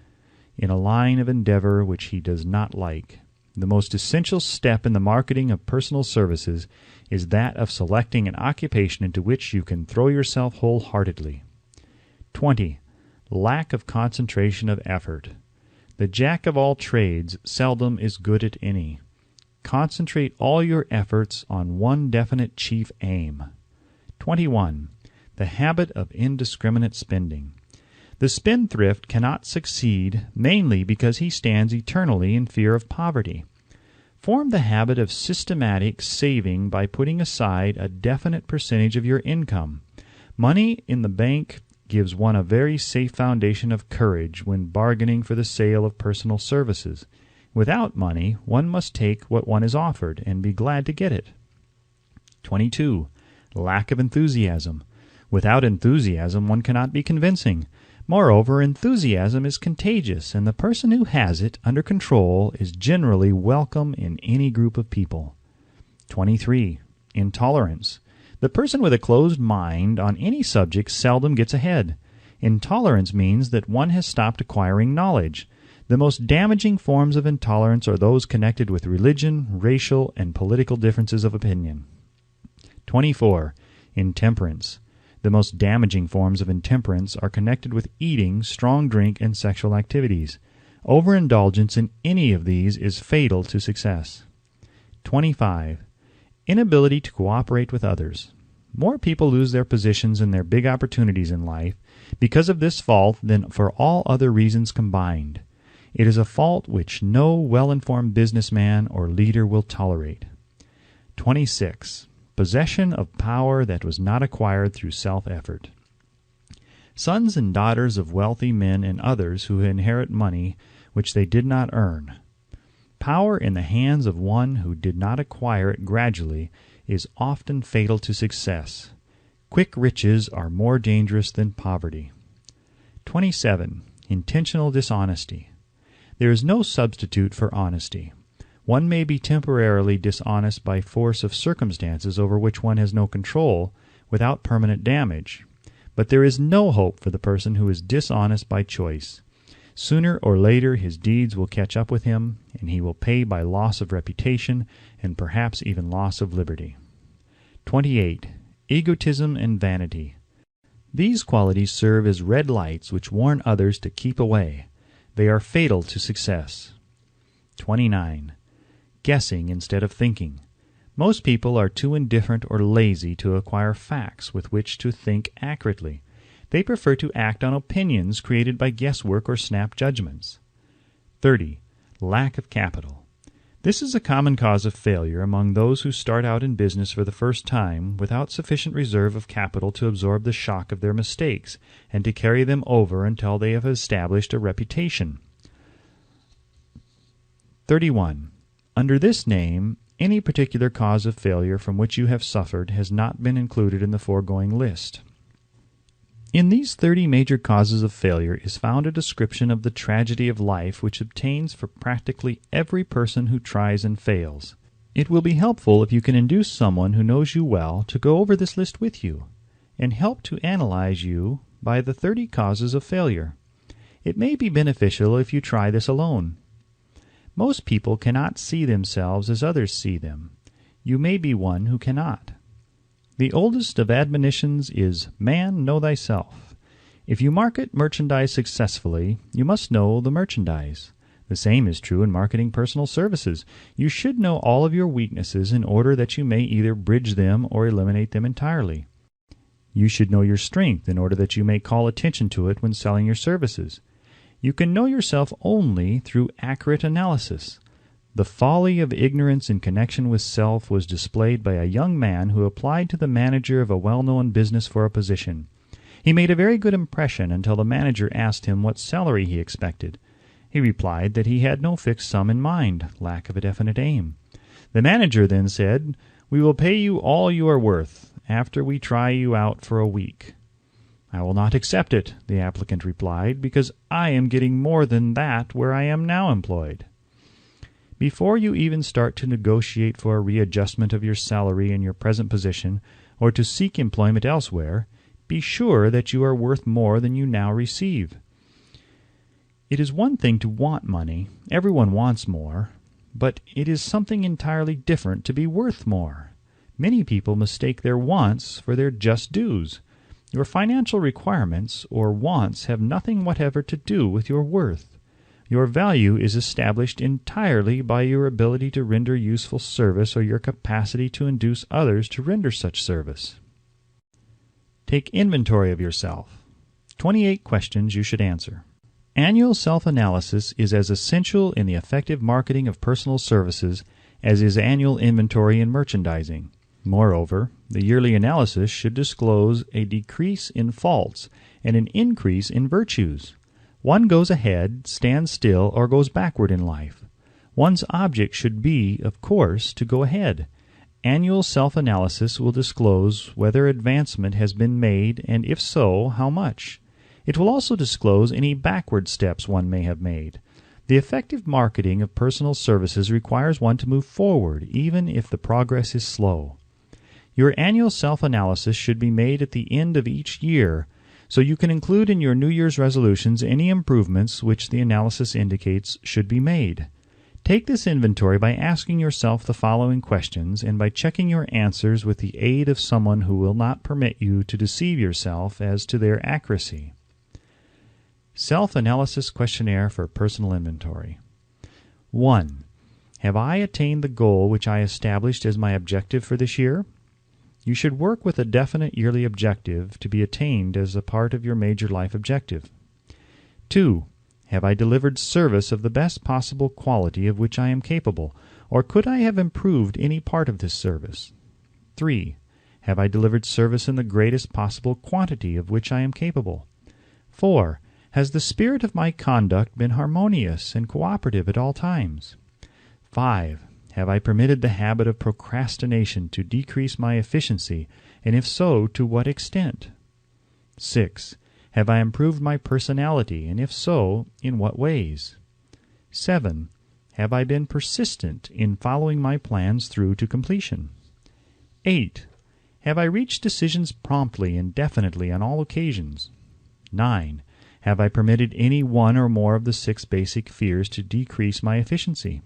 in a line of endeavor which he does not like. The most essential step in the marketing of personal services is that of selecting an occupation into which you can throw yourself wholeheartedly. 20. Lack of concentration of effort. The jack of all trades seldom is good at any. Concentrate all your efforts on one definite chief aim. 21. The habit of indiscriminate spending. The spendthrift cannot succeed, mainly because he stands eternally in fear of poverty. Form the habit of systematic saving by putting aside a definite percentage of your income. Money in the bank gives one a very safe foundation of courage when bargaining for the sale of personal services. Without money, one must take what one is offered and be glad to get it. 22. Lack of enthusiasm. Without enthusiasm, one cannot be convincing. Moreover, enthusiasm is contagious, and the person who has it under control is generally welcome in any group of people. 23. Intolerance. The person with a closed mind on any subject seldom gets ahead. Intolerance means that one has stopped acquiring knowledge. The most damaging forms of intolerance are those connected with religion, racial, and political differences of opinion. 24. Intemperance. The most damaging forms of intemperance are connected with eating, strong drink, and sexual activities. Overindulgence in any of these is fatal to success. 25. Inability to cooperate with others. More people lose their positions and their big opportunities in life because of this fault than for all other reasons combined. It is a fault which no well-informed businessman or leader will tolerate. 26. Possession of power that was not acquired through self-effort. sons and daughters of wealthy men and others who inherit money which they did not earn. Power in the hands of one who did not acquire it gradually is often fatal to success. Quick riches are more dangerous than poverty. 27. Intentional dishonesty. There is no substitute for honesty. One may be temporarily dishonest by force of circumstances over which one has no control, without permanent damage. But there is no hope for the person who is dishonest by choice. Sooner or later his deeds will catch up with him, and he will pay by loss of reputation and perhaps even loss of liberty. 28. Egotism and vanity. These qualities serve as red lights which warn others to keep away. They are fatal to success. 29. Guessing instead of thinking. Most people are too indifferent or lazy to acquire facts with which to think accurately. They prefer to act on opinions created by guesswork or snap judgments. 30. Lack of capital. This is a common cause of failure among those who start out in business for the first time without sufficient reserve of capital to absorb the shock of their mistakes and to carry them over until they have established a reputation. 31. Under this name, any particular cause of failure from which you have suffered has not been included in the foregoing list. In these 30 major causes of failure is found a description of the tragedy of life which obtains for practically every person who tries and fails. It will be helpful if you can induce someone who knows you well to go over this list with you, and help to analyze you by the 30 causes of failure. It may be beneficial if you try this alone. Most people cannot see themselves as others see them. You may be one who cannot. The oldest of admonitions is, "Man, know thyself." If you market merchandise successfully, you must know the merchandise. The same is true in marketing personal services. You should know all of your weaknesses in order that you may either bridge them or eliminate them entirely. You should know your strength in order that you may call attention to it when selling your services. You can know yourself only through accurate analysis. The folly of ignorance in connection with self was displayed by a young man who applied to the manager of a well-known business for a position. He made a very good impression until the manager asked him what salary he expected. He replied that he had no fixed sum in mind, lack of a definite aim. The manager then said, "We will pay you all you are worth, after we try you out for a week." "I will not accept it," the applicant replied, "because I am getting more than that where I am now employed." Before you even start to negotiate for a readjustment of your salary in your present position, or to seek employment elsewhere, be sure that you are worth more than you now receive. It is one thing to want money. Everyone wants more. But it is something entirely different to be worth more. Many people mistake their wants for their just dues. Your financial requirements or wants have nothing whatever to do with your worth. Your value is established entirely by your ability to render useful service or your capacity to induce others to render such service. Take inventory of yourself. 28 questions you should answer. Annual self-analysis is as essential in the effective marketing of personal services as is annual inventory in merchandising. Moreover, the yearly analysis should disclose a decrease in faults and an increase in virtues. One goes ahead, stands still, or goes backward in life. One's object should be, of course, to go ahead. Annual self-analysis will disclose whether advancement has been made, and if so, how much. It will also disclose any backward steps one may have made. The effective marketing of personal services requires one to move forward, even if the progress is slow. Your annual self-analysis should be made at the end of each year, so you can include in your New Year's resolutions any improvements which the analysis indicates should be made. Take this inventory by asking yourself the following questions and by checking your answers with the aid of someone who will not permit you to deceive yourself as to their accuracy. Self-analysis questionnaire for personal inventory. 1. Have I attained the goal which I established as my objective for this year? You should work with a definite yearly objective to be attained as a part of your major life objective. 2. Have I delivered service of the best possible quality of which I am capable, or could I have improved any part of this service? 3. Have I delivered service in the greatest possible quantity of which I am capable? 4. Has the spirit of my conduct been harmonious and cooperative at all times? 5. Have I permitted the habit of procrastination to decrease my efficiency, and if so, to what extent? 6. Have I improved my personality, and if so, in what ways? 7. Have I been persistent in following my plans through to completion? 8. Have I reached decisions promptly and definitely on all occasions? 9. Have I permitted any one or more of the 6 basic fears to decrease my efficiency?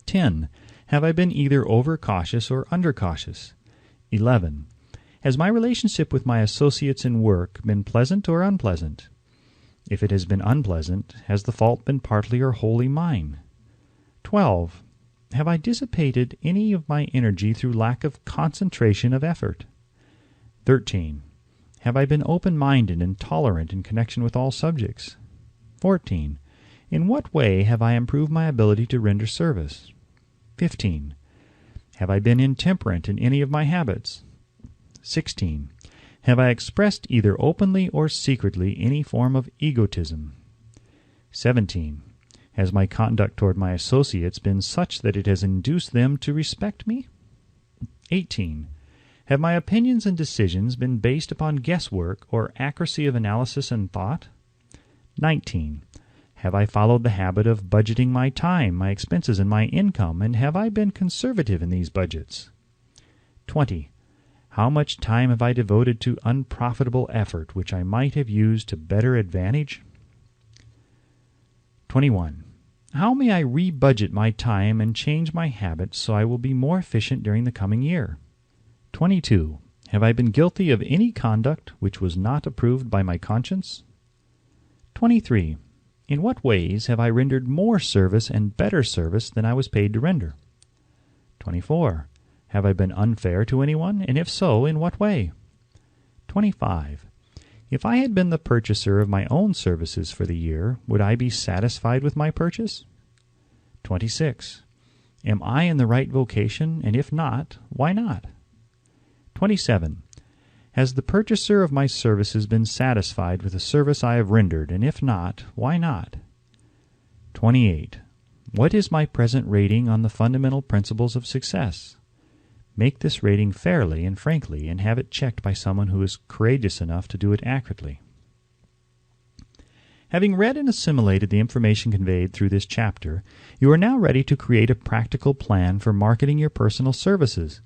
10. Have I been either overcautious or undercautious? 11. Has my relationship with my associates in work been pleasant or unpleasant? If it has been unpleasant, has the fault been partly or wholly mine? 12. Have I dissipated any of my energy through lack of concentration of effort? 13. Have I been open-minded and tolerant in connection with all subjects? 14. In what way have I improved my ability to render service? 15. Have I been intemperate in any of my habits? 16. Have I expressed either openly or secretly any form of egotism? 17. Has my conduct toward my associates been such that it has induced them to respect me? 18. Have my opinions and decisions been based upon guesswork or accuracy of analysis and thought? 19. Have I followed the habit of budgeting my time, my expenses, and my income, and have I been conservative in these budgets? 20. How much time have I devoted to unprofitable effort which I might have used to better advantage? 21. How may I re-budget my time and change my habits so I will be more efficient during the coming year? 22. Have I been guilty of any conduct which was not approved by my conscience? 23. In what ways have I rendered more service and better service than I was paid to render? 24. Have I been unfair to anyone, and if so, in what way? 25. If I had been the purchaser of my own services for the year, would I be satisfied with my purchase? 26. Am I in the right vocation, and if not, why not? 27. Has the purchaser of my services been satisfied with the service I have rendered, and if not, why not? 28. What is my present rating on the fundamental principles of success? Make this rating fairly and frankly, and have it checked by someone who is courageous enough to do it accurately. Having read and assimilated the information conveyed through this chapter, you are now ready to create a practical plan for marketing your personal services.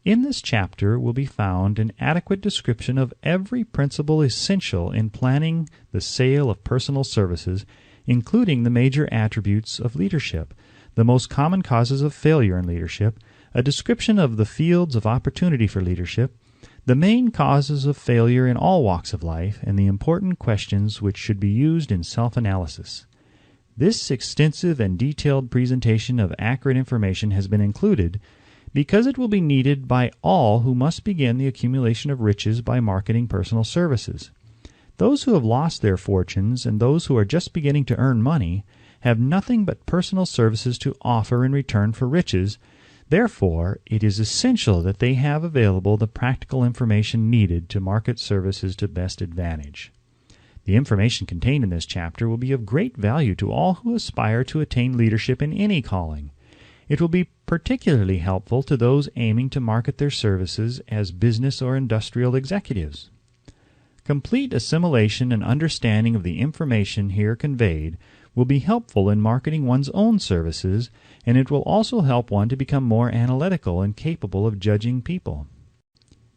In this chapter will be found an adequate description of every principle essential in planning the sale of personal services, including the major attributes of leadership, the most common causes of failure in leadership, a description of the fields of opportunity for leadership, the main causes of failure in all walks of life, and the important questions which should be used in self-analysis. This extensive and detailed presentation of accurate information has been included because it will be needed by all who must begin the accumulation of riches by marketing personal services. Those who have lost their fortunes and those who are just beginning to earn money have nothing but personal services to offer in return for riches. Therefore, it is essential that they have available the practical information needed to market services to best advantage. The information contained in this chapter will be of great value to all who aspire to attain leadership in any calling. It will be particularly helpful to those aiming to market their services as business or industrial executives. Complete assimilation and understanding of the information here conveyed will be helpful in marketing one's own services, and it will also help one to become more analytical and capable of judging people.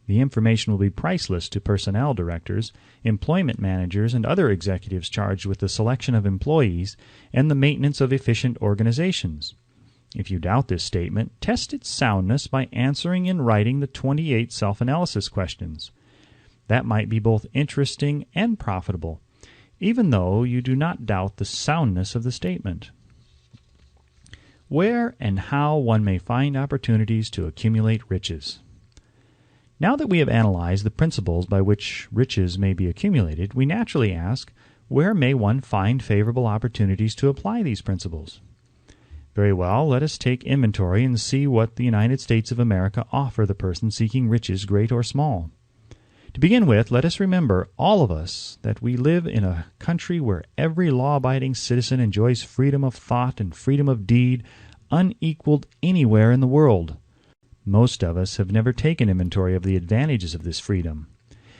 The information will be priceless to personnel directors, employment managers, and other executives charged with the selection of employees and the maintenance of efficient organizations. If you doubt this statement, test its soundness by answering in writing the 28 self-analysis questions. That might be both interesting and profitable, even though you do not doubt the soundness of the statement. Where and how one may find opportunities to accumulate riches. Now that we have analyzed the principles by which riches may be accumulated, we naturally ask, where may one find favorable opportunities to apply these principles? Very well, let us take inventory and see what the United States of America offer the person seeking riches, great or small. To begin with, let us remember, all of us, that we live in a country where every law-abiding citizen enjoys freedom of thought and freedom of deed unequaled anywhere in the world. Most of us have never taken inventory of the advantages of this freedom.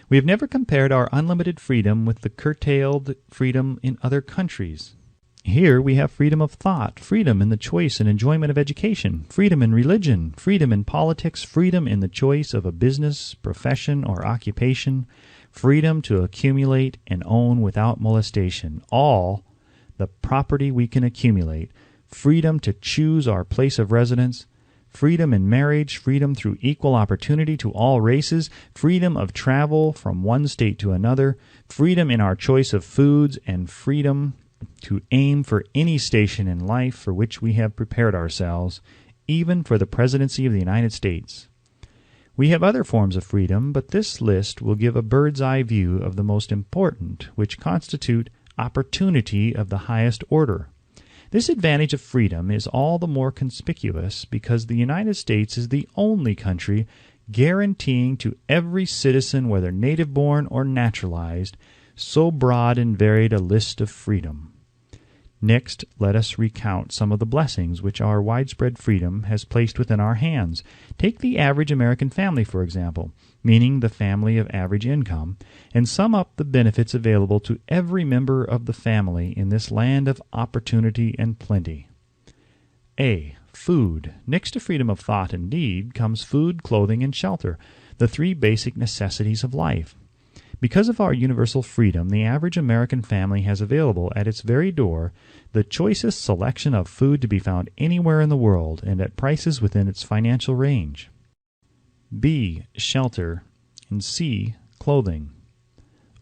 We have never compared our unlimited freedom with the curtailed freedom in other countries. Here we have freedom of thought, freedom in the choice and enjoyment of education, freedom in religion, freedom in politics, freedom in the choice of a business, profession, or occupation, freedom to accumulate and own without molestation, all the property we can accumulate, freedom to choose our place of residence, freedom in marriage, freedom through equal opportunity to all races, freedom of travel from one state to another, freedom in our choice of foods, and freedom to aim for any station in life for which we have prepared ourselves, even for the presidency of the United States. We have other forms of freedom, but this list will give a bird's-eye view of the most important, which constitute opportunity of the highest order. This advantage of freedom is all the more conspicuous because the United States is the only country guaranteeing to every citizen, whether native-born or naturalized, so broad and varied a list of freedom. Next, let us recount some of the blessings which our widespread freedom has placed within our hands. Take the average American family, for example, meaning the family of average income, and sum up the benefits available to every member of the family in this land of opportunity and plenty. A. Food. Next to freedom of thought and deed comes food, clothing, and shelter, the three basic necessities of life. Because of our universal freedom, the average American family has available at its very door the choicest selection of food to be found anywhere in the world and at prices within its financial range. B. Shelter. And C. Clothing.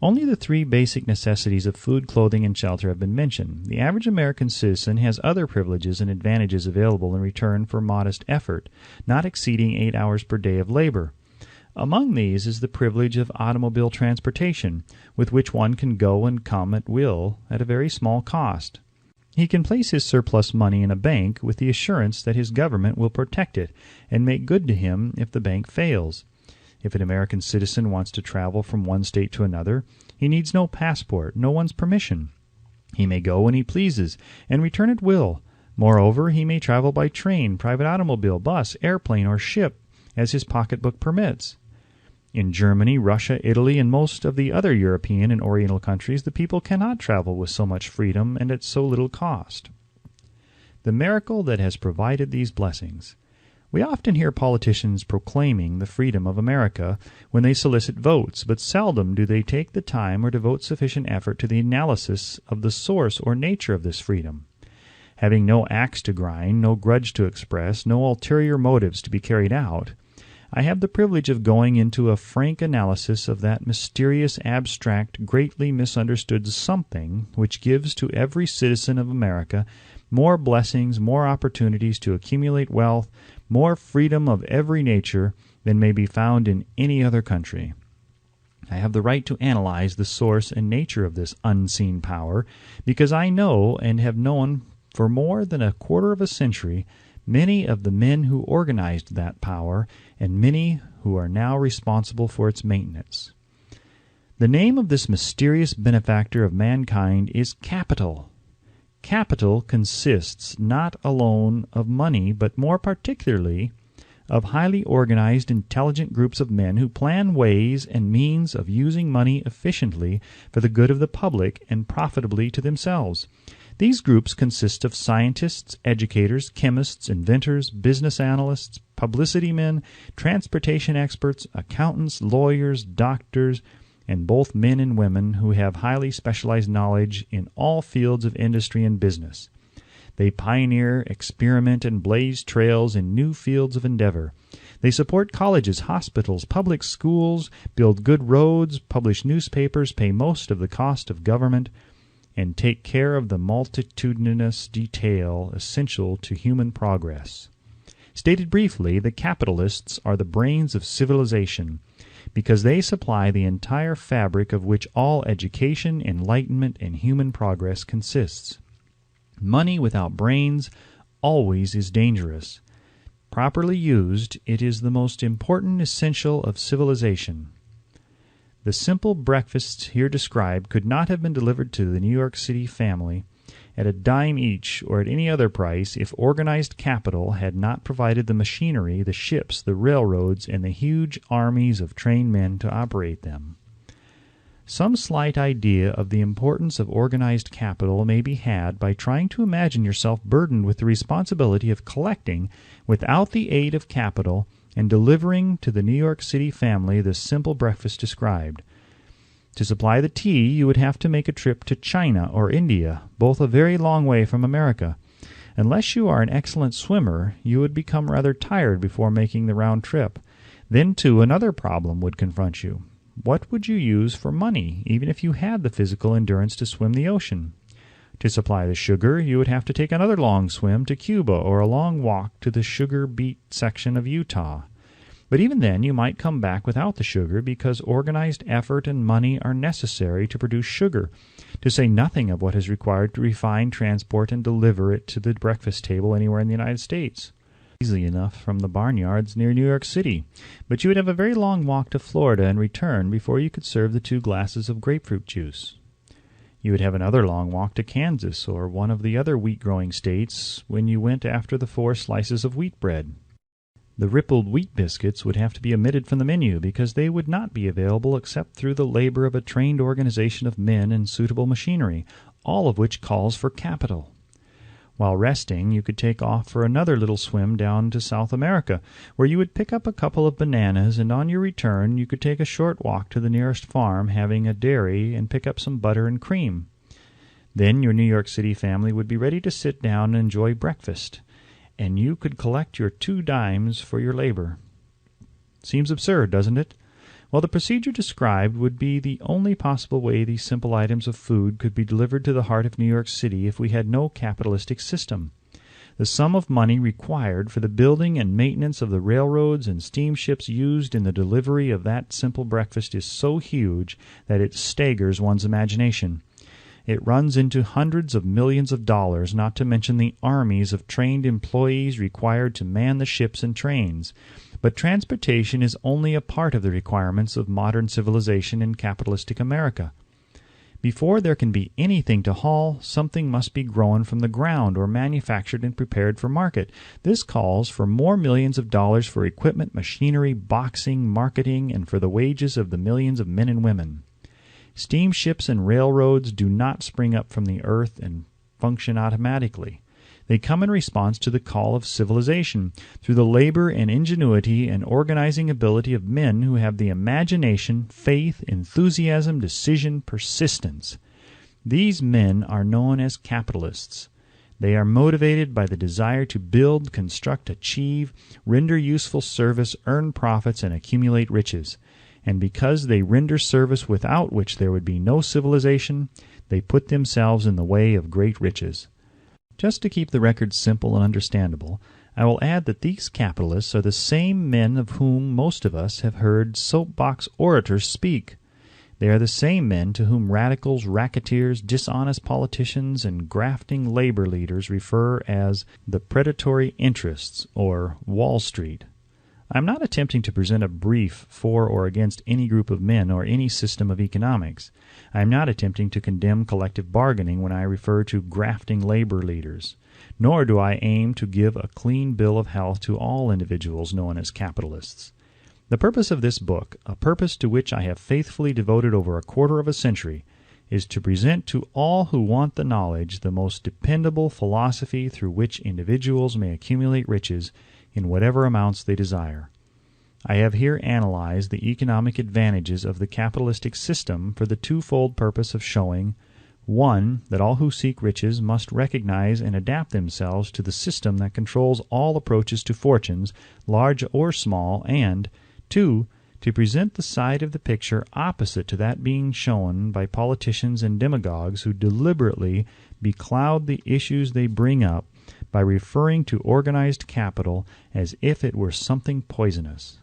Only the three basic necessities of food, clothing, and shelter have been mentioned. The average American citizen has other privileges and advantages available in return for modest effort, not exceeding 8 hours per day of labor. Among these is the privilege of automobile transportation, with which one can go and come at will at a very small cost. He can place his surplus money in a bank with the assurance that his government will protect it and make good to him if the bank fails. If an American citizen wants to travel from one state to another, he needs no passport, no one's permission. He may go when he pleases and return at will. Moreover, he may travel by train, private automobile, bus, airplane, or ship, as his pocketbook permits. In Germany, Russia, Italy, and most of the other European and Oriental countries, the people cannot travel with so much freedom and at so little cost. The miracle that has provided these blessings. We often hear politicians proclaiming the freedom of America when they solicit votes, but seldom do they take the time or devote sufficient effort to the analysis of the source or nature of this freedom. Having no axe to grind, no grudge to express, no ulterior motives to be carried out, I have the privilege of going into a frank analysis of that mysterious, abstract, greatly misunderstood something which gives to every citizen of America more blessings, more opportunities to accumulate wealth, more freedom of every nature than may be found in any other country. I have the right to analyze the source and nature of this unseen power because I know and have known for more than a quarter of a century many of the men who organized that power and many who are now responsible for its maintenance. The name of this mysterious benefactor of mankind is capital. Capital consists not alone of money, but more particularly of highly organized, intelligent groups of men who plan ways and means of using money efficiently for the good of the public and profitably to themselves. These groups consist of scientists, educators, chemists, inventors, business analysts, publicity men, transportation experts, accountants, lawyers, doctors, and both men and women who have highly specialized knowledge in all fields of industry and business. They pioneer, experiment, and blaze trails in new fields of endeavor. They support colleges, hospitals, public schools, build good roads, publish newspapers, pay most of the cost of government, and take care of the multitudinous detail essential to human progress. Stated briefly, the capitalists are the brains of civilization, because they supply the entire fabric of which all education, enlightenment, and human progress consists. Money without brains always is dangerous. Properly used, it is the most important essential of civilization. The simple breakfasts here described could not have been delivered to the New York City family at a dime each or at any other price if organized capital had not provided the machinery, the ships, the railroads, and the huge armies of trained men to operate them. Some slight idea of the importance of organized capital may be had by trying to imagine yourself burdened with the responsibility of collecting, without the aid of capital, and delivering to the New York City family the simple breakfast described. To supply the tea, you would have to make a trip to China or India, both a very long way from America. Unless you are an excellent swimmer, you would become rather tired before making the round trip. Then, too, another problem would confront you. What would you use for money, even if you had the physical endurance to swim the ocean? To supply the sugar, you would have to take another long swim to Cuba or a long walk to the sugar-beet section of Utah. But even then, you might come back without the sugar because organized effort and money are necessary to produce sugar, to say nothing of what is required to refine, transport, and deliver it to the breakfast table anywhere in the United States. Easily enough from the barnyards near New York City, but you would have a very long walk to Florida and return before you could serve the 2 glasses of grapefruit juice. You would have another long walk to Kansas or one of the other wheat-growing states when you went after the 4 slices of wheat bread. The rippled wheat biscuits would have to be omitted from the menu because they would not be available except through the labor of a trained organization of men and suitable machinery, all of which calls for capital. While resting, you could take off for another little swim down to South America, where you would pick up a couple of bananas, and on your return you could take a short walk to the nearest farm having a dairy and pick up some butter and cream. Then your New York City family would be ready to sit down and enjoy breakfast, and you could collect your 2 dimes for your labor. Seems absurd, doesn't it? Well, the procedure described would be the only possible way these simple items of food could be delivered to the heart of New York City if we had no capitalistic system. The sum of money required for the building and maintenance of the railroads and steamships used in the delivery of that simple breakfast is so huge that it staggers one's imagination. It runs into hundreds of millions of dollars, not to mention the armies of trained employees required to man the ships and trains. But transportation is only a part of the requirements of modern civilization in capitalistic America. Before there can be anything to haul, something must be grown from the ground or manufactured and prepared for market. This calls for more millions of dollars for equipment, machinery, boxing, marketing, and for the wages of the millions of men and women. Steamships and railroads do not spring up from the earth and function automatically. They come in response to the call of civilization, through the labor and ingenuity and organizing ability of men who have the imagination, faith, enthusiasm, decision, persistence. These men are known as capitalists. They are motivated by the desire to build, construct, achieve, render useful service, earn profits, and accumulate riches. And because they render service without which there would be no civilization, they put themselves in the way of great riches. Just to keep the record simple and understandable, I will add that these capitalists are the same men of whom most of us have heard soapbox orators speak. They are the same men to whom radicals, racketeers, dishonest politicians, and grafting labor leaders refer as the predatory interests, or Wall Street. I am not attempting to present a brief for or against any group of men or any system of economics. I am not attempting to condemn collective bargaining when I refer to grafting labor leaders. Nor do I aim to give a clean bill of health to all individuals known as capitalists. The purpose of this book, a purpose to which I have faithfully devoted over a quarter of a century, is to present to all who want the knowledge the most dependable philosophy through which individuals may accumulate riches in whatever amounts they desire. I have here analyzed the economic advantages of the capitalistic system for the twofold purpose of showing, 1, that all who seek riches must recognize and adapt themselves to the system that controls all approaches to fortunes, large or small, and 2, to present the side of the picture opposite to that being shown by politicians and demagogues who deliberately becloud the issues they bring up by referring to organized capital as if it were something poisonous.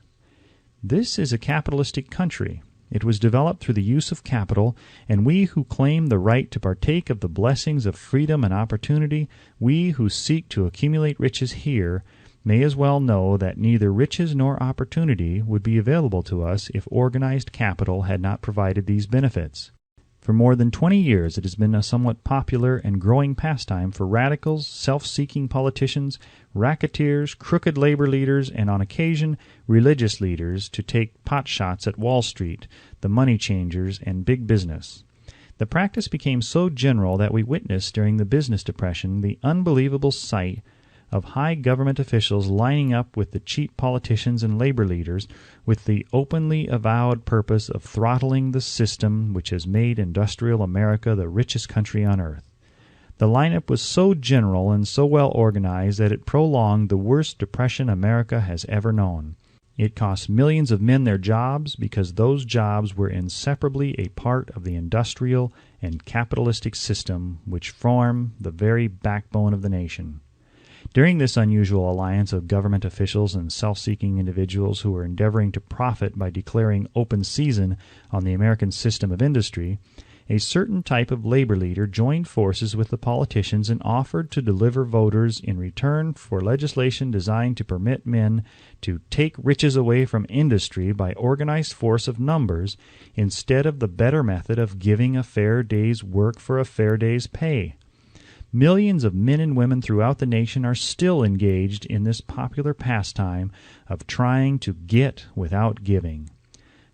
This is a capitalistic country. It was developed through the use of capital, and we who claim the right to partake of the blessings of freedom and opportunity, we who seek to accumulate riches here, may as well know that neither riches nor opportunity would be available to us if organized capital had not provided these benefits. For more than 20 years it has been a somewhat popular and growing pastime for radicals, self-seeking politicians, racketeers, crooked labor leaders, and on occasion religious leaders to take potshots at Wall Street, the money changers, and big business. The practice became so general that we witnessed during the business depression the unbelievable sight of high government officials lining up with the cheap politicians and labor leaders with the openly avowed purpose of throttling the system which has made industrial America the richest country on earth. The lineup was so general and so well organized that it prolonged the worst depression America has ever known. It cost millions of men their jobs because those jobs were inseparably a part of the industrial and capitalistic system which form the very backbone of the nation. During this unusual alliance of government officials and self-seeking individuals who were endeavoring to profit by declaring open season on the American system of industry, a certain type of labor leader joined forces with the politicians and offered to deliver voters in return for legislation designed to permit men to take riches away from industry by organized force of numbers instead of the better method of giving a fair day's work for a fair day's pay. Millions of men and women throughout the nation are still engaged in this popular pastime of trying to get without giving.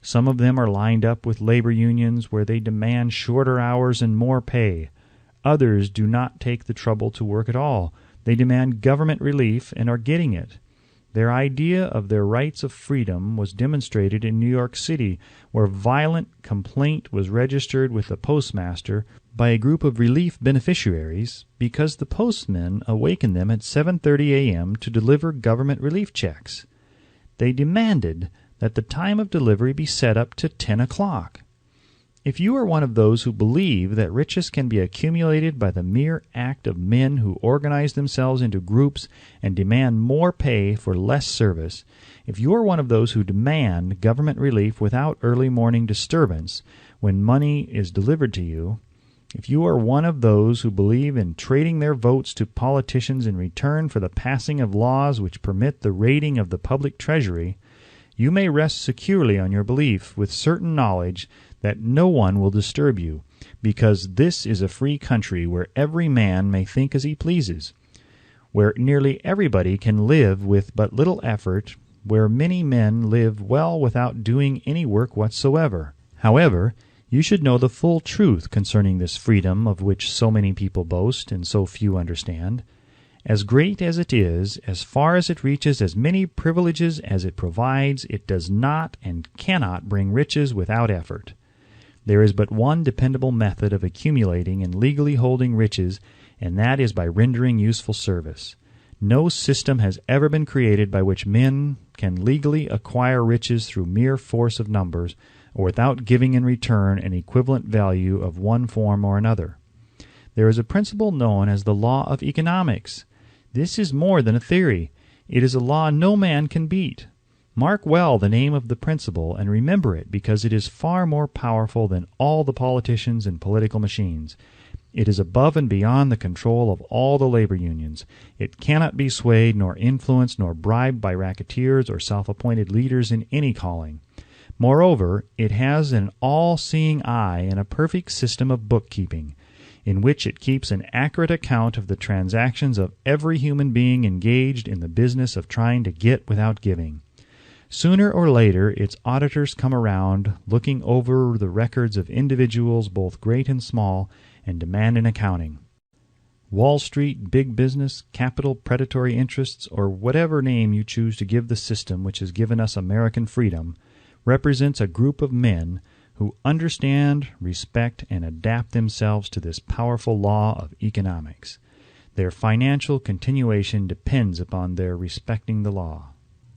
Some of them are lined up with labor unions where they demand shorter hours and more pay. Others do not take the trouble to work at all. They demand government relief and are getting it. Their idea of their rights of freedom was demonstrated in New York City, where violent complaint was registered with the postmaster by a group of relief beneficiaries because the postmen awakened them at 7:30 a.m. to deliver government relief checks. They demanded that the time of delivery be set up to 10 o'clock. If you are one of those who believe that riches can be accumulated by the mere act of men who organize themselves into groups and demand more pay for less service, if you are one of those who demand government relief without early morning disturbance when money is delivered to you, if you are one of those who believe in trading their votes to politicians in return for the passing of laws which permit the raiding of the public treasury, you may rest securely on your belief with certain knowledge that no one will disturb you, because this is a free country where every man may think as he pleases, where nearly everybody can live with but little effort, where many men live well without doing any work whatsoever. However, you should know the full truth concerning this freedom of which so many people boast and so few understand. As great as it is, as far as it reaches as many privileges as it provides, it does not and cannot bring riches without effort. There is but one dependable method of accumulating and legally holding riches, and that is by rendering useful service. No system has ever been created by which men can legally acquire riches through mere force of numbers, or without giving in return an equivalent value of one form or another. There is a principle known as the law of economics. This is more than a theory. It is a law no man can beat. Mark well the name of the principle and remember it, because it is far more powerful than all the politicians and political machines. It is above and beyond the control of all the labor unions. It cannot be swayed nor influenced nor bribed by racketeers or self-appointed leaders in any calling. Moreover, it has an all-seeing eye and a perfect system of bookkeeping, in which it keeps an accurate account of the transactions of every human being engaged in the business of trying to get without giving. Sooner or later its auditors come around, looking over the records of individuals both great and small, and demand an accounting. Wall Street, big business, capital, predatory interests, or whatever name you choose to give the system which has given us American freedom, represents a group of men who understand, respect, and adapt themselves to this powerful law of economics. Their financial continuation depends upon their respecting the law.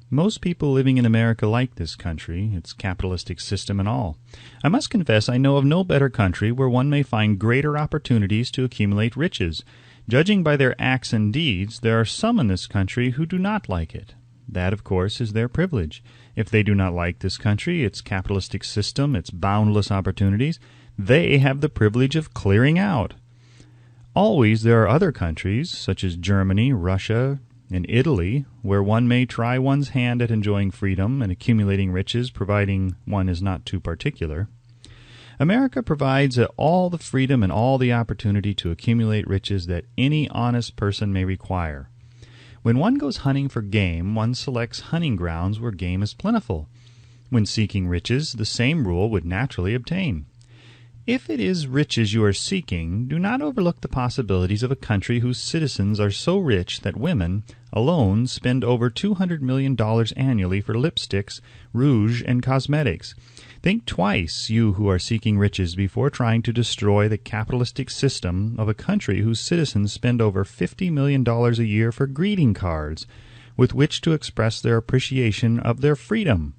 Most people living in America like this country, its capitalistic system and all. I must confess I know of no better country where one may find greater opportunities to accumulate riches. Judging by their acts and deeds, there are some in this country who do not like it. That, of course, is their privilege. If they do not like this country, its capitalistic system, its boundless opportunities, they have the privilege of clearing out. Always there are other countries, such as Germany, Russia, In Italy, where one may try one's hand at enjoying freedom and accumulating riches, providing one is not too particular, America provides all the freedom and all the opportunity to accumulate riches that any honest person may require. When one goes hunting for game, one selects hunting grounds where game is plentiful. When seeking riches, the same rule would naturally obtain. If it is riches you are seeking, do not overlook the possibilities of a country whose citizens are so rich that women alone spend over $200 million annually for lipsticks, rouge, and cosmetics. Think twice, you who are seeking riches, before trying to destroy the capitalistic system of a country whose citizens spend over $50 million a year for greeting cards, with which to express their appreciation of their freedom.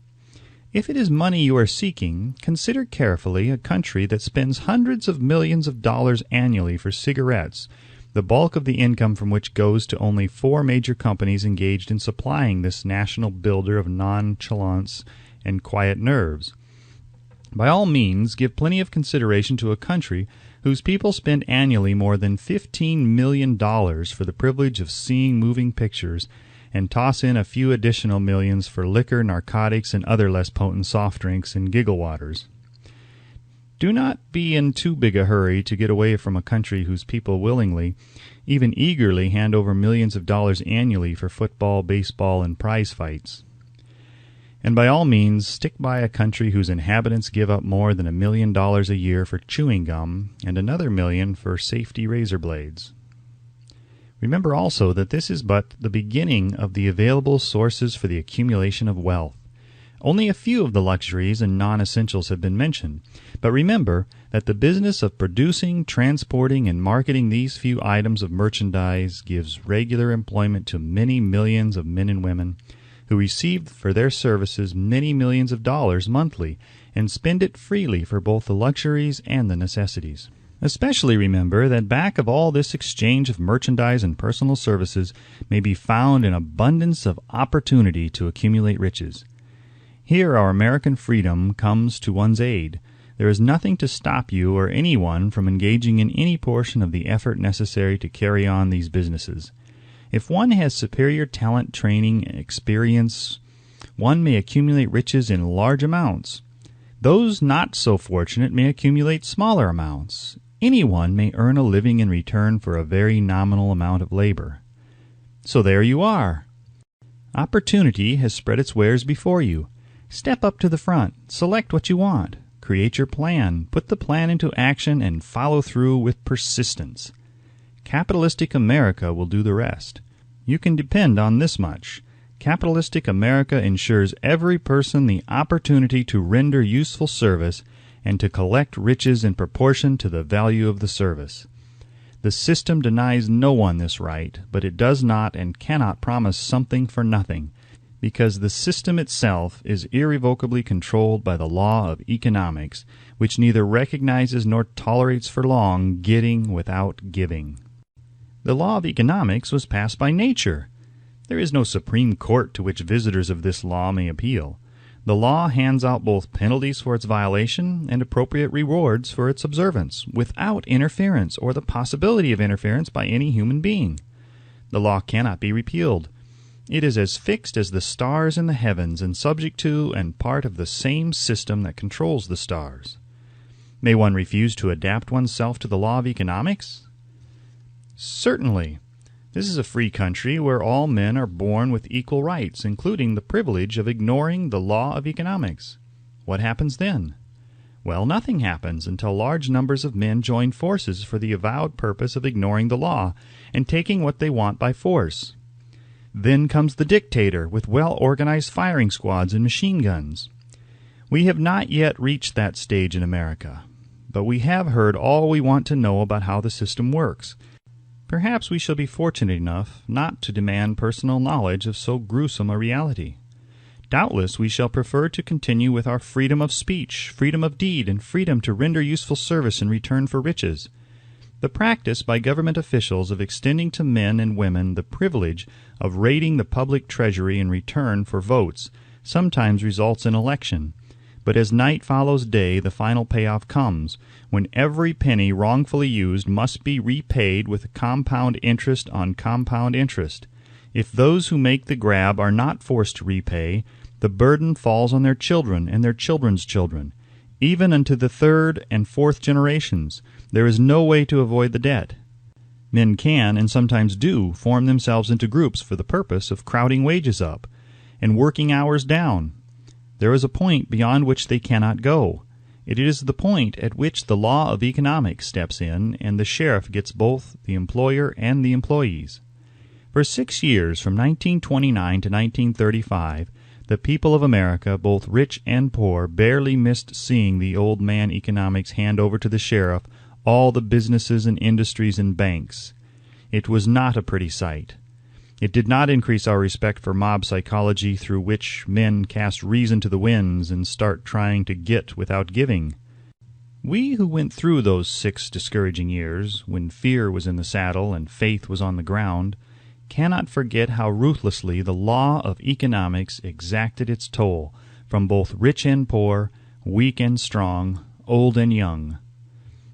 If it is money you are seeking, consider carefully a country that spends hundreds of millions of dollars annually for cigarettes, the bulk of the income from which goes to only 4 major companies engaged in supplying this national builder of nonchalance and quiet nerves. By all means, give plenty of consideration to a country whose people spend annually more than $15 million for the privilege of seeing moving pictures, and toss in a few additional millions for liquor, narcotics, and other less potent soft drinks and giggle waters. Do not be in too big a hurry to get away from a country whose people willingly, even eagerly, hand over millions of dollars annually for football, baseball, and prize fights. And by all means, stick by a country whose inhabitants give up more than $1 million a year for chewing gum and another $1 million for safety razor blades. Remember also that this is but the beginning of the available sources for the accumulation of wealth. Only a few of the luxuries and non-essentials have been mentioned, but remember that the business of producing, transporting, and marketing these few items of merchandise gives regular employment to many millions of men and women who receive for their services many millions of dollars monthly and spend it freely for both the luxuries and the necessities. Especially remember that back of all this exchange of merchandise and personal services may be found an abundance of opportunity to accumulate riches. Here our American freedom comes to one's aid. There is nothing to stop you or anyone from engaging in any portion of the effort necessary to carry on these businesses. If one has superior talent, training, and experience, one may accumulate riches in large amounts. Those not so fortunate may accumulate smaller amounts. Anyone may earn a living in return for a very nominal amount of labor. So there you are. Opportunity has spread its wares before you. Step up to the front, select what you want, create your plan, put the plan into action, and follow through with persistence. Capitalistic America will do the rest. You can depend on this much. Capitalistic America ensures every person the opportunity to render useful service and to collect riches in proportion to the value of the service. The system denies no one this right, but it does not and cannot promise something for nothing, because the system itself is irrevocably controlled by the law of economics, which neither recognizes nor tolerates for long getting without giving. The law of economics was passed by nature. There is no Supreme Court to which visitors of this law may appeal. The law hands out both penalties for its violation and appropriate rewards for its observance, without interference or the possibility of interference by any human being. The law cannot be repealed. It is as fixed as the stars in the heavens and subject to and part of the same system that controls the stars. May one refuse to adapt oneself to the law of economics? Certainly. This is a free country where all men are born with equal rights, including the privilege of ignoring the law of economics. What happens then? Well, nothing happens until large numbers of men join forces for the avowed purpose of ignoring the law and taking what they want by force. Then comes the dictator with well-organized firing squads and machine guns. We have not yet reached that stage in America, but we have heard all we want to know about how the system works. Perhaps we shall be fortunate enough not to demand personal knowledge of so gruesome a reality. Doubtless we shall prefer to continue with our freedom of speech, freedom of deed, and freedom to render useful service in return for riches. The practice by government officials of extending to men and women the privilege of raiding the public treasury in return for votes sometimes results in election. But as night follows day, the final payoff comes, when every penny wrongfully used must be repaid with compound interest on compound interest. If those who make the grab are not forced to repay, the burden falls on their children and their children's children. Even unto the third and fourth generations, there is no way to avoid the debt. Men can, and sometimes do, form themselves into groups for the purpose of crowding wages up and working hours down. There is a point beyond which they cannot go. It is the point at which the law of economics steps in, and the sheriff gets both the employer and the employees. For 6 years, from 1929 to 1935, the people of America, both rich and poor, barely missed seeing the old man economics hand over to the sheriff all the businesses and industries and banks. It was not a pretty sight. It did not increase our respect for mob psychology, through which men cast reason to the winds and start trying to get without giving. We who went through those 6 discouraging years, when fear was in the saddle and faith was on the ground, cannot forget how ruthlessly the law of economics exacted its toll from both rich and poor, weak and strong, old and young.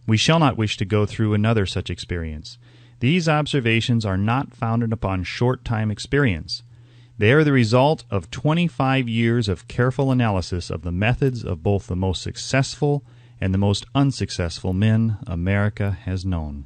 We shall not wish to go through another such experience. These observations are not founded upon short-time experience. They are the result of 25 years of careful analysis of the methods of both the most successful and the most unsuccessful men America has known.